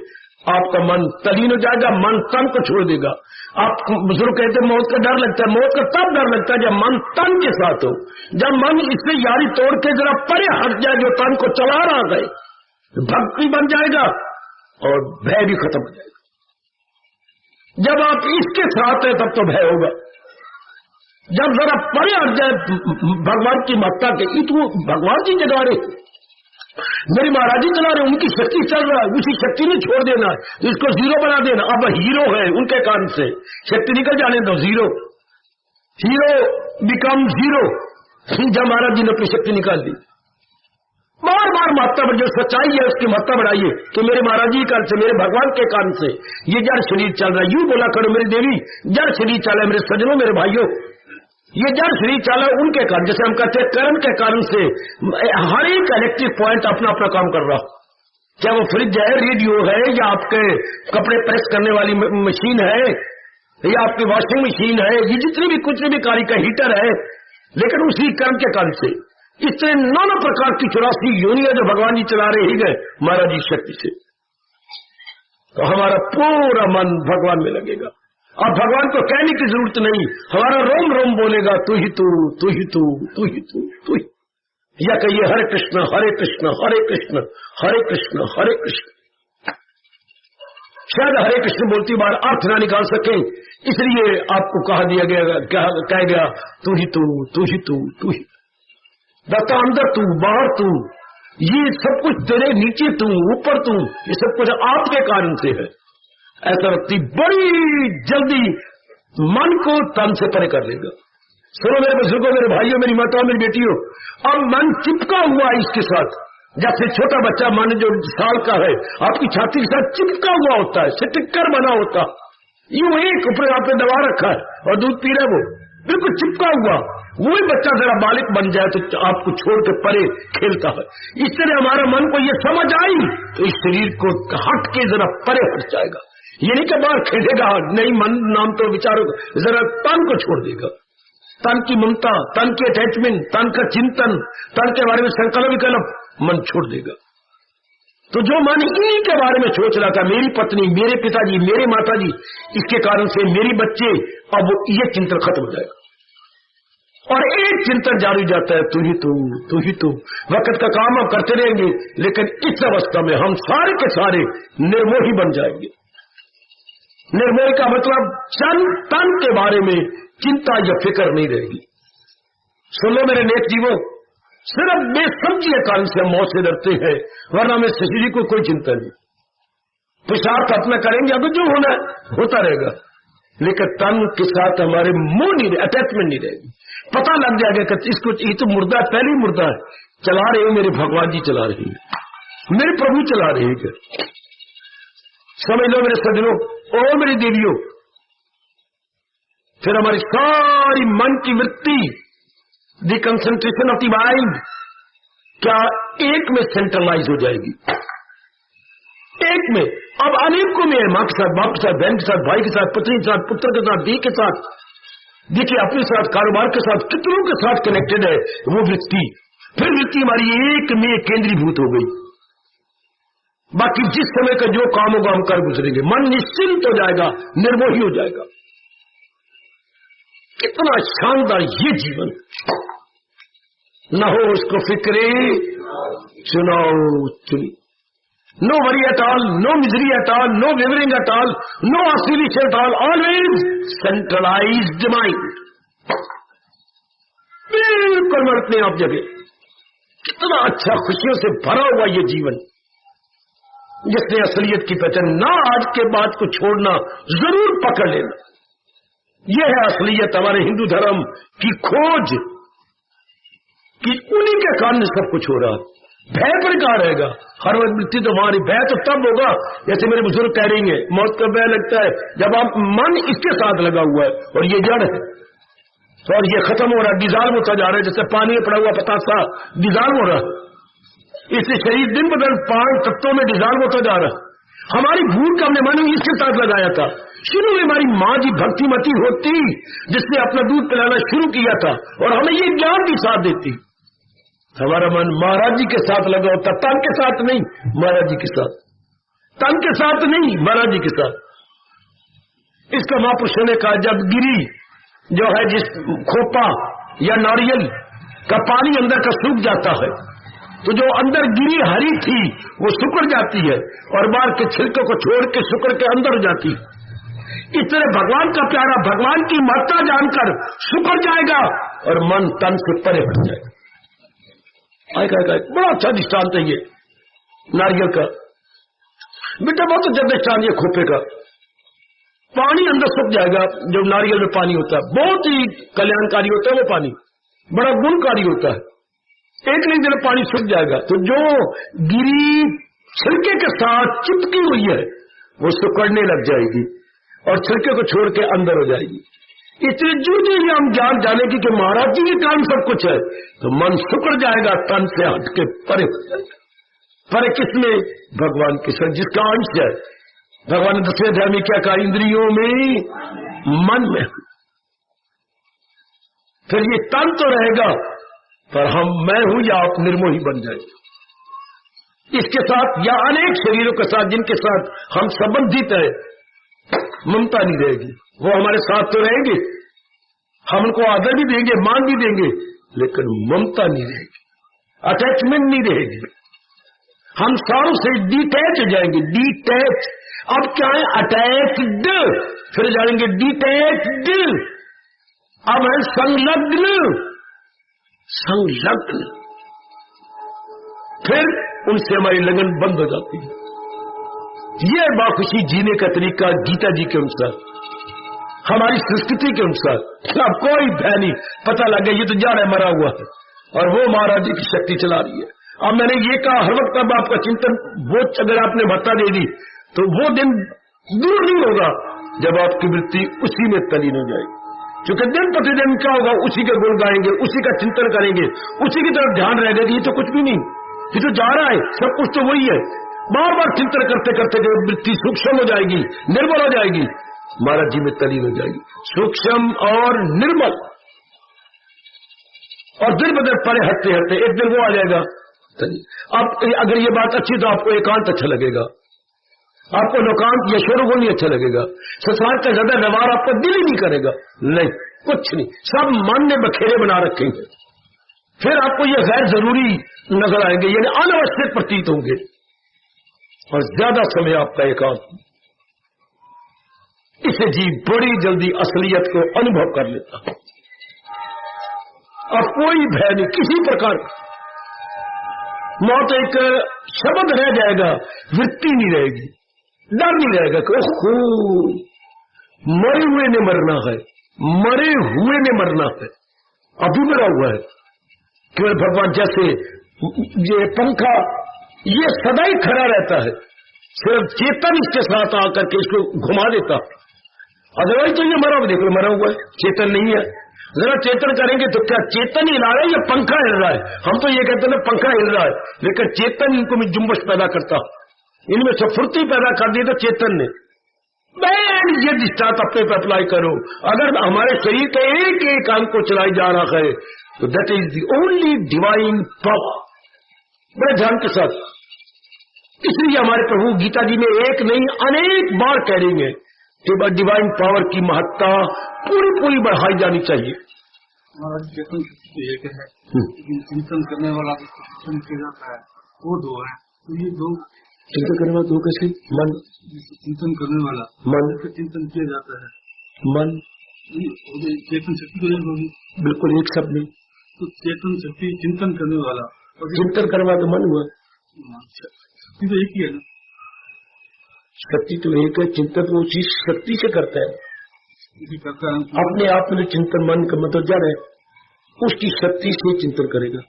आपका मन तलीन हो जाएगा, मन तन को छोड़ देगा। आप बुजुर्ग कहते हैं मौत का डर लगता है, मौत का तब डर लगता है जब मन तन के साथ हो, जब मन इससे यारी तोड़ के जरा परे हट जाए, जो तन को चला रहा है, भक्ति बन जाएगा और भय भी खत्म हो जाएगा। जब आप इसके साथ हैं तब तो भय होगा। जब जरा परे हट जाए भगवान की महत्ता के, तो भगवान की जगा रहे, मेरी महाराज जी चला रहे, उनकी शक्ति चल रहा है, उसी शक्ति ने छोड़ देना, इसको जीरो बना देना। अब हीरो है, उनके कारण से शक्ति निकल जाने दो, जीरो, हीरो बिकम जीरो। जब महाराज जी ने अपनी शक्ति निकाल दी, बार बार महत्ता बढ़, जो सच्चाई है उसकी महत्ता बढ़ाइए कि मेरे महाराज जी कारण से, मेरे भगवान के कारण से ये जड़ शरीर चल रहा है। यूं बोला करो, मेरी देवी जड़ शरीर चला है, मेरे सज्जनों, मेरे भाइयों, ये जड़ शरीर चला है उनके कारण। जैसे हम कहते हैं कर्म के कारण से हर एक इलेक्ट्रिक पॉइंट अपना अपना काम कर रहा, चाहे वो फ्रिज है, रेडियो है, या आपके कपड़े प्रेस करने वाली मशीन है, या आपकी वॉशिंग मशीन है, ये जितनी भी कुछ भी कार्य का हीटर है, लेकिन उसी कर्म के कारण से इतने नाना प्रकार की 84 योनियां जो भगवान जी चला रहे ही गए महाराज जी शक्ति से। तो हमारा पूरा मन भगवान में लगेगा। अब भगवान को कहने की जरूरत नहीं, हमारा रोम रोम बोलेगा, तू ही तू, तू ही तू, तू ही तू, तू ही। या कहिए हरे कृष्ण हरे कृष्ण हरे कृष्ण हरे कृष्ण हरे कृष्ण। शायद हरे कृष्ण बोलती बार अर्थ ना निकाल सके, इसलिए आपको कहा दिया गया, कह गया, तू ही तू, तू ही तू, तू ही। दत्ता अंदर तू, बाहर तू, ये सब कुछ तेरे नीचे तू, ऊपर तू, ये सब कुछ आपके कारण से है। ऐसा व्यक्ति बड़ी जल्दी मन को तन से परे कर लेगा। सुनो मेरे बुजुर्गों, मेरे भाइयों, मेरी माताओं, मेरी बेटियों, अब मन चिपका हुआ है इसके साथ। जैसे छोटा बच्चा मान जो साल का है, आपकी छाती के साथ चिपका हुआ होता है, स्टिकर बना होता, यूं एक ऊपर आपने दबा रखा है और दूध पी रहे, वो बिल्कुल चिपका हुआ। वही बच्चा जरा बालिक बन जाए तो आपको छोड़ के परे खेलता है। इस तरह हमारा मन को ये समझ आई तो इस शरीर को हट के जरा परे हट जाएगा। ये नहीं कि बाहर खेलेगा, नहीं, मन नाम तो विचारों जरा तन को छोड़ देगा। तन की ममता, तन की अटैचमेंट, तन का चिंतन, तन के बारे में संकल्प विकल्प मन छोड़ देगा। तो जो मन इन्हीं के बारे में सोच रहा था, मेरी पत्नी, मेरे पिताजी, मेरे माताजी, इसके कारण से मेरे बच्चे, अब ये चिंतन खत्म हो जाएगा और एक चिंतन जारी जाता है, तू ही तू, तू ही तू। वक्त का काम हम करते रहेंगे, लेकिन इस अवस्था में हम सारे के सारे निर्मोही बन जाएंगे। निर्मोही का मतलब तन के बारे में चिंता या फिक्र नहीं रहेगी। सुन लो मेरे नेक जीवों, सिर्फ बेसमझी के कारण से हम मौत से डरते हैं, वरना में शरीर को कोई चिंता नहीं। पुरुषार्थ अपना करेंगे, अगर जो होना है होता रहेगा, लेकिन तन के साथ हमारे मोह नहीं, अटैचमेंट नहीं रहेगी। पता लग जाएगा कि इसको, ये तो मुर्दा है, पहले ही मुर्दा है, चला रहे हो मेरे भगवान जी, चला रहे हैं, मेरे प्रभु चला रहे हैं क्या? समझ लो मेरे सज्जनों और मेरी देवियों, फिर हमारी सारी मन की वृत्ति, दी कंसंट्रेशन ऑफ द माइंड, क्या एक में सेंट्रलाइज हो जाएगी, एक में। अब अनेकों में है, मां के साथ, बाप के साथ, बहन के साथ, भाई के साथ, पत्नी के साथ, पुत्र के साथ, दी के साथ, देखिए अपने साथ, कारोबार के साथ, कितनों के साथ कनेक्टेड है वो वृत्ति। फिर वृत्ति हमारी एक में केंद्रीभूत हो गई। बाकी जिस समय का जो काम होगा हम कर गुजरेंगे, मन निश्चिंत हो जाएगा, निर्मोही हो जाएगा। कितना शानदार ये जीवन, न हो उसको फिक्रे चुनाव चुनी, no worry at all, no misery at all, no wavering at all, no oscillation at all, always centralised mind, बिल्कुल मन अपने आप जगह। कितना अच्छा खुशियों से भरा हुआ ये जीवन, जिसने असलियत की पहचान ना, आज के बाद को छोड़ना, जरूर पकड़ लेना। यह है असलियत हमारे हिंदू धर्म की खोज, कि उन्हीं के कारण सब कुछ हो रहा। भय पर कहां रहेगा? हर वक्त मृत्यु तो हमारी, भय तो तब होगा, जैसे मेरे बुजुर्ग कह रही है, मौत का भय लगता है जब आप मन इसके साथ लगा हुआ है और ये जड़ है और ये खत्म हो रहा है, डिजॉल्व होता जा रहा है, जैसे पानी में पड़ा हुआ पतासा डिजॉल्व हो रहा है। इससे शरीर दिन ब दिन 5 तत्वों में डिजॉल्व होता जा रहा है। हमारी भूल का हमने मन इसके साथ लगाया था। शुरू में हमारी माँ जी भक्तिमती होती, जिसने अपना दूध पिलाना शुरू किया था और हमें ये ज्ञान भी साथ देती। हमारा मन महाराज जी के साथ लगा होता, तन के साथ नहीं, महाराज जी के साथ, तन के साथ नहीं, महाराज जी के साथ। इसका महापुरुषों ने कहा, जब गिरी जो है, जिस खोपा या नारियल का पानी अंदर का सूख जाता है, तो जो अंदर गिरी हरी थी वो सुकड़ जाती है और बाहर के छिलके को छोड़ के सुकड़ के अंदर हो जाती है। इस तरह भगवान का प्यारा भगवान की महत्ता जानकर सुकड़ जाएगा और मन तन से परे हट जाएगा। आएगा बड़ा अच्छा दृष्टांत है ये नारियल का, बेटा बहुत अच्छा दृष्टांत ये खोपे का। पानी अंदर सूख जाएगा, जो नारियल में पानी होता है बहुत ही कल्याणकारी होता है, वो पानी बड़ा गुणकारी होता है। एक नहीं दिन पानी सूख जाएगा तो जो गिरी छिलके के साथ चिपकी हुई है वो सुकड़ने लग जाएगी और छिलके को छोड़ के अंदर हो जाएगी। इसलिए जो जो हम ज्ञान जानेगी कि महाराज जी के कारण सब कुछ है, तो मन सुकड़ जाएगा, तन से हट के परे हो जाएगा। परे किसमें? भगवान के साथ, जिसका अंश है। भगवान ने 10वें अध्याय में क्या कहा? इंद्रियों में, मन में। फिर ये तन तो रहेगा, पर हम, मैं हूं या आप निर्मोही बन जाएंगे इसके साथ, या अनेक शरीरों के साथ जिनके साथ हम संबंधित है। ममता नहीं रहेगी, वो हमारे साथ तो रहेंगे, हम उनको आदर भी देंगे, मान भी देंगे, लेकिन ममता नहीं रहेगी, अटैचमेंट नहीं रहेगी। हम सारों से डिटैच हो जाएंगे। डिटैच, अब क्या है? अटैच्ड, फिर जाएंगे डिटैच्ड, अब है संलग्न। संलग्न फिर उनसे हमारी लगन बंद हो जाती है। ये बाखुशी जीने का तरीका गीता जी के अनुसार, हमारी संस्कृति के अनुसार। अब कोई भय नहीं, पता लग गया ये तो जा रहा है, मरा हुआ है, और वो महाराज जी की शक्ति चला रही है। अब मैंने ये कहा हर वक्त अब आपका चिंतन, वो अगर आपने भत्ता दे दी तो वो दिन दूर नहीं होगा जब आपकी वृत्ति उसी में तलीन हो जाएगी। क्योंकि दिन प्रतिदिन क्या होगा, उसी के गुण गाएंगे, उसी का चिंतन करेंगे, उसी की तरफ ध्यान रहेगा कि ये तो कुछ भी नहीं, ये तो जा रहा है, सब कुछ तो वही है। बार बार चिंतन करते करते जब वृत्ति सूक्ष्म हो जाएगी, निर्मल हो जाएगी, महाराज जी में तलीन हो जाएगी, सूक्ष्म और निर्मल। और दिन ब दिन परे हटते हटते एक दिन वो आ जाएगा। अब अगर ये बात अच्छी तो आपको एकांत अच्छा लगेगा, आपको लोकांत या शोरगुल नहीं अच्छा लगेगा, संसार का ज्यादा व्यवहार आपको दिल ही नहीं करेगा, नहीं कुछ नहीं, सब मन ने बखेरे बना रखे हैं। फिर आपको ये गैर जरूरी नजर आएंगे, यानी अनावश्यक प्रतीत होंगे, और ज्यादा समय आपका एकांत। इसे जीव बड़ी जल्दी असलियत को अनुभव कर लेता है। अब कोई भय नहीं किसी प्रकार का, मौत एक शब्द रह जाएगा, वृत्ति नहीं रहेगी, डर नहीं रहेगा कि ओहो मरे हुए ने मरना है, मरे हुए ने मरना है, अभी मरा हुआ है। केवल भगवान जैसे ये पंखा ये सदा ही खड़ा रहता है, सिर्फ चेतन इसके साथ आकर के इसको घुमा देता, अदरवाइज तो ये मरा हुआ, देखो मरा हुआ है, चेतन नहीं है। जरा चेतन करेंगे तो क्या चेतन हिला रहा है या पंखा हिल रहा है? हम तो ये कहते हैं पंखा हिल रहा है, लेकिन चेतन इनको में जुम्बश पैदा करता, इनमें से फुर्ती पैदा कर दी तो चेतन ने। मैं ये दृष्टांत अपने पे अप्लाई करो, अगर हमारे शरीर के एक एक अंग को चलाई जा रहा है तो that is the only divine power. बड़े ध्यान के साथ, इसलिए हमारे प्रभु गीता जी में एक नहीं अनेक बार कह रही है कि डिवाइन पावर की महत्ता पूरी पूरी बढ़ाई जानी चाहिए। चेतन एक है, चिंतन करने वाला चिंतन किया जाता है, वो दो है। तो ये दो चिंतन करने वाला दो कैसे? मन, चिंतन करने वाला मन, चिंतन किया जाता है मन, चेतन शक्ति तो एक होगी, बिल्कुल एक शब्द नहीं। तो चेतन शक्ति चिंतन करने वाला, चिंतन करने वाला तो मन हुआ, शक्ति तो एक ही है ना। शक्ति तो एक है, चिंतन वो चीज शक्ति से करता है, अपने आप में चिंतन मन का मतलब जड़ है, उसकी शक्ति से चिंतन करेगा।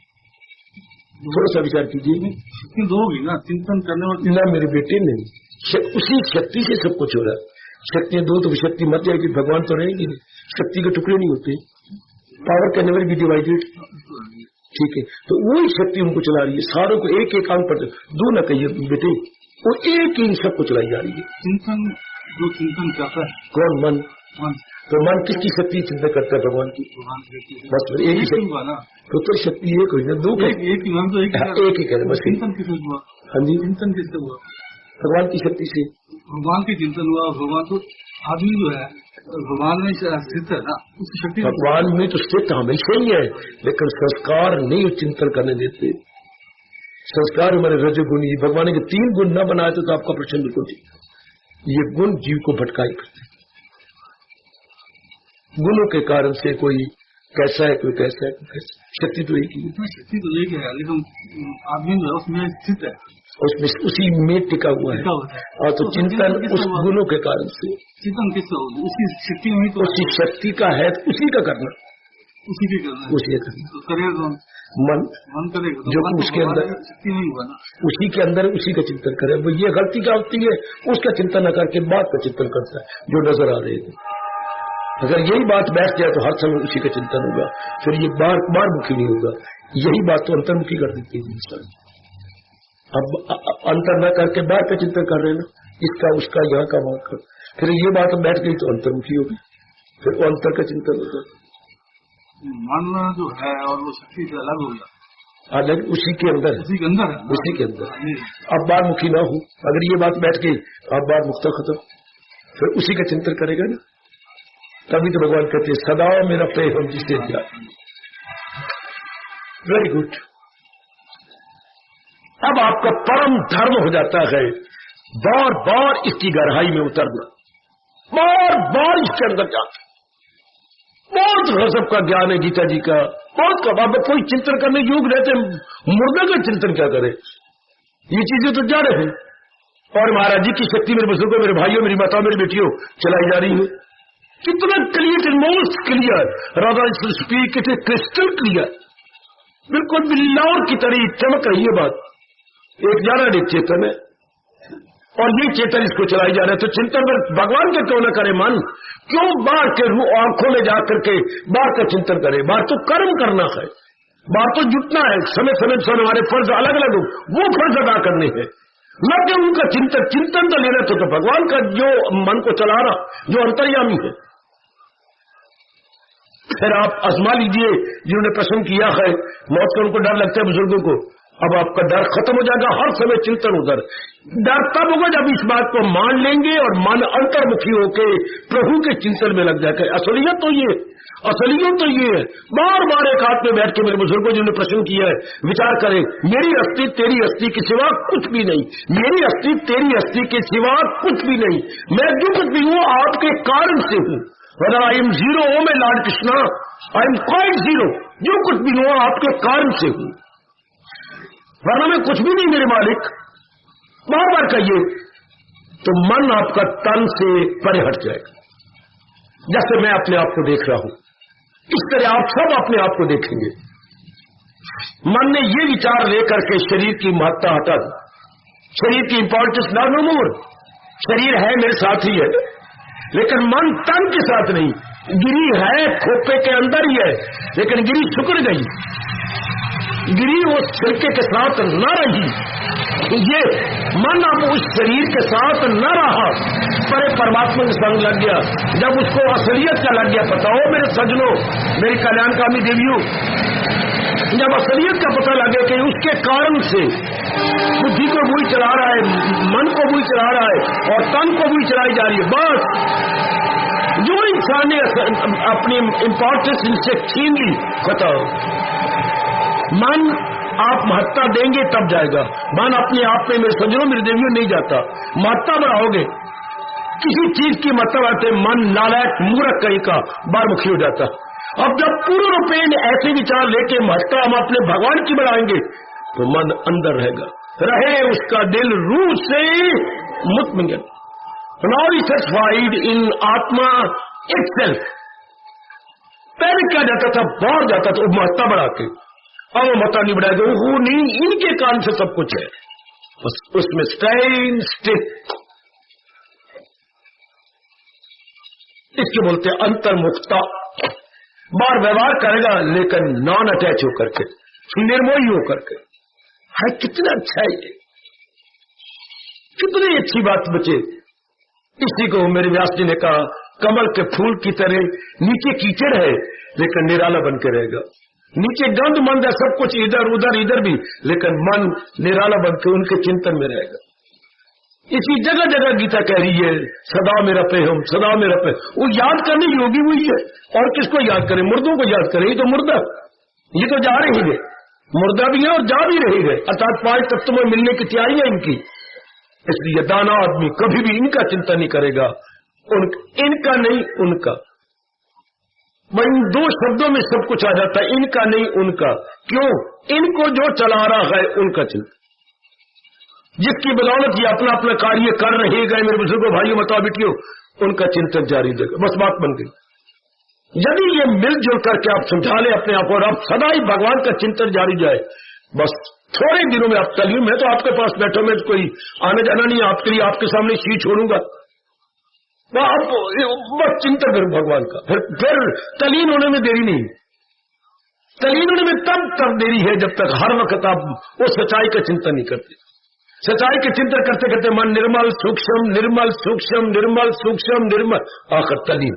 थोड़ा सा विचार कीजिए, शक्ति दो होगी ना, चिंतन करने वाले ना मेरे बेटे नहीं, उसी शक्ति से सब कुछ हो रहा है। शक्तियां दो तो शक्ति मत जाएगी, भगवान तो रहेगी नहीं, शक्ति के टुकड़े नहीं होते, power can never be divided, ठीक है। तो वही शक्ति उनको चला रही है, सारों को एक एक अंग पर, दो न कहिए बेटे, वो एक ही सबको चलाई जा रही है। चिंतन जो चिंतन करता है कौन? मन। तो मन किसकी शक्ति चिंतन करता है? भगवान की। बस एक ही शक्ति, तो शक्ति एक हुई ना, दो एक ही मन तो एक ही कह रहे बस। चिंतन किससे हुआ? हाँ जी, चिंतन किससे हुआ? भगवान की शक्ति से, भगवान की चिंतन हुआ। भगवान तो आदमी जो है भगवान में स्थित है ना, उसकी शक्ति भगवान में तो स्थित हमेशा ही है, लेकिन संस्कार नहीं चिंतन करने देते। संस्कार हमारे रजोगुण, भगवान ने 3 गुण न बनाए तो आपका प्रश्न बिल्कुल ठीक, ये गुण जीव को भटकाई करते। गुणों के कारण से कोई कैसा है, कोई कैसा है, कोई कैसा, शक्ति तो एक ही है। शक्ति तो एक है, लेकिन आदमी जो है उसमें स्थित है, उसमें उसी में टिका हुआ है। और तो चिंतन उस गुणों के कारण से, चिंतन किससे होगी? उसकी शक्ति में तो, उसी शक्ति का है, उसी का करना, उसी के करना, उसी का करना। तो करेगा मन करेगा, जो उसके अंदर शक्ति नहीं हुआ ना, उसी के अंदर उसी का चिंतन करे। वो ये गलती क्या होती है, उसका चिंतन न करके बात का चिंतन करता है जो नजर आ रहे थे। अगर यही बात बैठ जाए तो हर समय उसी का चिंतन होगा, फिर ये बार बार मुखी नहीं होगा। यही बात तो अंतर्मुखी कर देती है इंसान। अब अंतर न करके बाहर का चिंतन कर रहे हैं ना, इसका उसका यहाँ का वहां का, फिर ये बात बैठ गई तो अंतर्मुखी होगी, फिर वो अंतर का चिंतन होगा। मन जो है और वो शक्ति से अलग होगा, अलग उसी के अंदर, उसी के अंदर है, उसी के अंदर। अब बार मुखी ना हो, अगर ये बात बैठ गई अब बार मुक्ता खत्म, फिर उसी का चिंतन करेगा ना, तभी तो भगवान कहते सदा मेरा प्रेम जिसे दिया। Very good. अब आपका परम धर्म हो जाता है बार बार इसकी गहराई में उतरना, बार बार इसके अंदर जाना, बहुत गजब का ज्ञान है गीता जी का, बहुत का। अब कोई चिंतन करने योग रहते, मुर्दा का चिंतन क्या करे, ये चीजें तो जा रहे हैं। और महाराज जी की शक्ति मेरे बुजुर्गों, मेरे भाइयों, मेरी माताओं, मेरी बेटियों चलाई जा रही है। कितना clear, most clear, Radha speak it is crystal clear, बिल्कुल बिल्लाउर की तरह चमक रही है बात। एक जाना एक चेतन है और ये चेतन इसको चलाई जा रहा है। तो चिंतन में भगवान के क्यों न करे मन, क्यों बाहर के आंखों में जाकर के बाहर का चिंतन करे। बाहर तो कर्म करना है, बाहर तो जुटना है, समय समय से हमारे फर्ज अलग अलग हो, वो फर्ज अदा करने हैं, न कि उनका चिंतन तो लेना तो भगवान का जो मन को चला रहा, जो अंतर्यामी है। फिर आप आजमा लीजिए, जिन्होंने प्रश्न किया है, मौत का उनको डर लगता है बुजुर्गों को, अब आपका डर खत्म हो जाएगा। हर समय चिंतन उधर, डर तब होगा जब इस बात को मान लेंगे और मन अंतर्मुखी होके प्रभु के चिंतन में लग जाएगा। असलियत तो ये है। बार बार एक हाथ में बैठ के मेरे बुजुर्गों जिन्होंने प्रश्न किया है, विचार करें, मेरी अस्थि तेरी अस्थि के सिवा कुछ भी नहीं, मेरी अस्थि तेरी अस्थि के सिवा कुछ भी नहीं, मैं जो कुछ भी हूं आपके कारण से हूं। वरना आई एम जीरो, ओ मैं Lord Krishna, I am quite zero, जो कुछ भी हूं आपके कारण से हूं, वरना मैं कुछ भी नहीं मेरे मालिक। बार बार कहिए तो मन आपका तन से परे हट जाएगा। जैसे मैं अपने आप को देख रहा हूं, इस तरह आप सब अपने आप को देखेंगे। मन ने ये विचार लेकर के शरीर की महत्ता हटा दी, शरीर की इंपॉर्टेंस ना नो मोर। शरीर है मेरे साथ ही है, लेकिन मन तन के साथ नहीं। गिरी है खोपे के अंदर ही है, लेकिन गिरी सुकड़ गई, गिरी उस छिलके के साथ न रही। ये मन अब उस शरीर के साथ न रहा, पर परमात्मा के संग लग गया। जब उसको असलियत का लग गया पता हो मेरे सजनों, मेरी कल्याणकामी देवियों, जब असलियत का पता लगे कि उसके कारण से बुद्धि को बुरी चला रहा है, मन को बुरी चला रहा है और तन को बुरी चलाई जा रही है, बस जो इंसान ने अपनी इंपॉर्टेंस इनसे छीन ली, बताओ मन आप महत्ता देंगे तब जाएगा। मन अपने आप में मेरे सज्जनों मेरे देवियों नहीं जाता। महत्ता बढ़ाओगे, किसी चीज की महत्ता बढ़ाते मन नालायक मूर्ख कहीं का बारमुखी हो जाता। अब जब पूर्ण रूपेण ऐसे विचार लेके महत्ता हम अपने भगवान की बढ़ाएंगे तो मन अंदर रहेगा, रहे उसका दिल रूह से मुतमइन, नॉट सेटिस्फाइड इन आत्मा इटसेल्फ। पहले क्या जाता था, बाहर जाता था महत्ता बढ़ा के, अब वो महत्ता नहीं बढ़ाएगा, वो नहीं, इनके कारण से सब कुछ है, बस उसमें स्टैंड स्टिल। इसके बोलते अंतर्मुखता। बार व्यवहार करेगा लेकिन नॉन अटैच होकर के, निर्मोही होकर के। है कितना अच्छा है ये, कितनी अच्छी बात बचे। इसी को मेरे व्यास जी ने कहा, कमल के फूल की तरह नीचे कीचड़ है लेकिन निराला बन के रहेगा, नीचे गंध मंद है सब कुछ इधर उधर इधर भी, लेकिन मन निराला बन के उनके चिंतन में रहेगा। इसी जगह जगह गीता कह रही है सदा मेरा पे हम, सदा मेरा पे। वो याद करने योगी हुई है, और किसको याद करें, मुर्दों को याद करें। ये तो मुर्दा, ये तो जा रहे हैं, मुर्दा भी है और जा भी रहे हैं, अर्थात 5 तत्वों में मिलने की तैयारियां इनकी। इसलिए दाना आदमी कभी भी इनका चिंता नहीं करेगा, इनका नहीं उनका। इन 2 शब्दों में सब कुछ आ जाता है, इनका नहीं उनका। क्यों? इनको जो चला रहा है उनका चिंता, जिसकी बदौलत ये अपना अपना कार्य कर रहे गए, मेरे बुजुर्गों भाइयों माता बेटियों, उनका चिंतन जारी रहेगा। बस बात बन गई। यदि ये मिलजुल करके आप समझा ले अपने आप और आप सदा ही भगवान का चिंतन जारी जाए, बस थोड़े दिनों में आप तलीम है तो आपके पास बैठो, मैं कोई आने जाना नहीं, आपके लिए आपके सामने सीट छोड़ूंगा, आप बस चिंतन करूं भगवान का। फिर तलीन होने में देरी नहीं, तलीन होने में तब देरी है जब तक हर वक्त आप वो सच्चाई का चिंतन नहीं करते। सच्चाई के चिंतन करते करते मन निर्मल सूक्ष्म निर्मल सूक्ष्म निर्मल सूक्ष्म निर्मल, आखिर तलीन।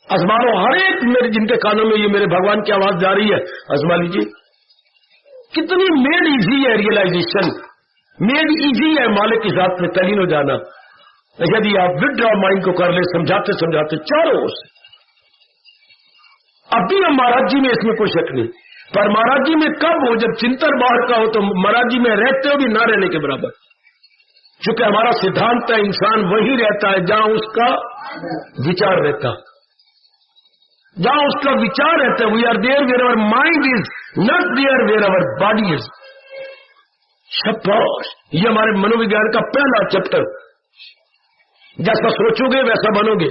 आजमा लो, हर एक मेरे जिनके कानों में ये मेरे भगवान की आवाज जा रही है, आजमा लीजिए। कितनी मेड इजी है रियलाइजेशन, मेड इजी है मालिक की जात में तलीन हो जाना, यदि आप विड्रॉ माइंड को कर ले समझाते समझाते चारों ओर से। अब भी हम महाराज जी में इसमें कोई शक नहीं, पर महाराज जी में कब हो, जब चिंतन बाहर का हो, तो महाराज जी में रहते हो भी ना रहने के बराबर। क्योंकि हमारा सिद्धांत है इंसान वही रहता है जहां उसका विचार रहता। जहां उसका विचार रहता है, we are there where our mind is, not there where our body is. शाबाश, ये हमारे मनोविज्ञान का पहला चैप्टर। जैसा सोचोगे वैसा बनोगे।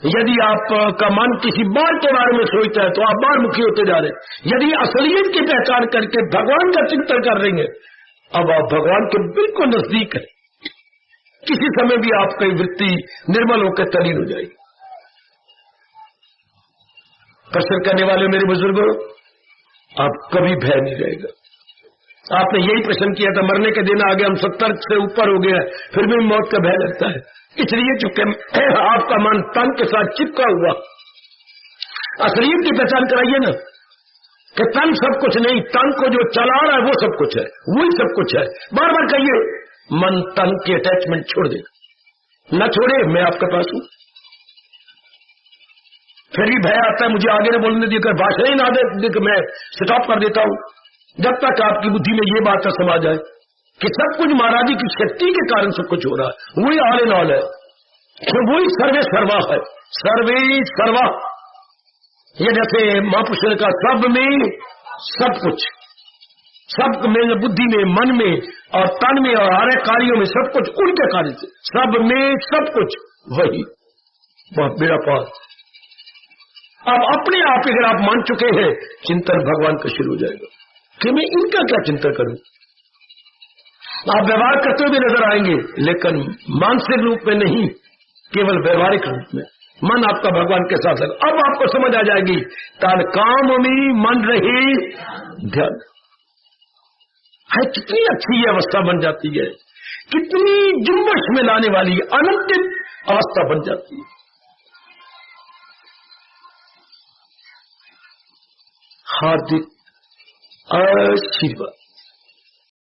यदि आपका मन किसी बाल के बारे में सोचता है तो आप बाल मुखी होते जा रहे हैं। यदि असलियत की पहचान करके भगवान का चिंतन कर रहे हैं, अब आप भगवान के बिल्कुल नजदीक है। किसी समय भी आपकी वृत्ति निर्मल होकर तलीन हो जाएगी। प्रश्न करने वाले मेरे बुजुर्गों, आप कभी भय नहीं रहेगा। आपने यही प्रश्न किया था, मरने के दिन आगे हम 70 से ऊपर हो गया, फिर भी मौत का भय लगता है। इसलिए चूंकि आपका मन तन के साथ चिपका हुआ। असलियत की पहचान कराइए ना कि तन सब कुछ नहीं, तन को जो चला रहा है वो सब कुछ है, वही सब कुछ है। बार बार कहिए, मन तन की अटैचमेंट छोड़ देगा। न छोड़े, मैं आपके पास हूं। फिर भी भय आता है, मुझे आगे न बोलने देकर, भाषण ही ना दे, मैं स्टॉप कर देता हूं। जब तक आपकी बुद्धि में ये बात समा जाए कि सब कुछ महाराज जी की शक्ति के कारण सब कुछ हो रहा है, वही ऑल इन ऑल है, वही सर्वे सर्वा है, सर्वे सर्वा। ये जैसे महापुरुष का सब में सब कुछ, सब में, बुद्धि में, मन में और तन में और हर कार्यों में सब कुछ उनके कार्य से, सब में सब कुछ वही। बहुत बेड़ा पार। अब अपने आप अगर आप मान चुके हैं, चिंतन भगवान का शुरू हो जाएगा कि मैं इनका क्या चिंतन करूं। आप व्यवहार करते हुए नजर आएंगे, लेकिन मानसिक रूप में नहीं, केवल व्यवहारिक रूप में। मन आपका भगवान के साथ है। अब आपको समझ आ जाएगी, तान काम में मन रहे ध्यान है। कितनी अच्छी ये अवस्था बन जाती है, कितनी जुम्मश में लाने वाली अनंत अवस्था बन जाती है। हार्दिक आशीर्वाद।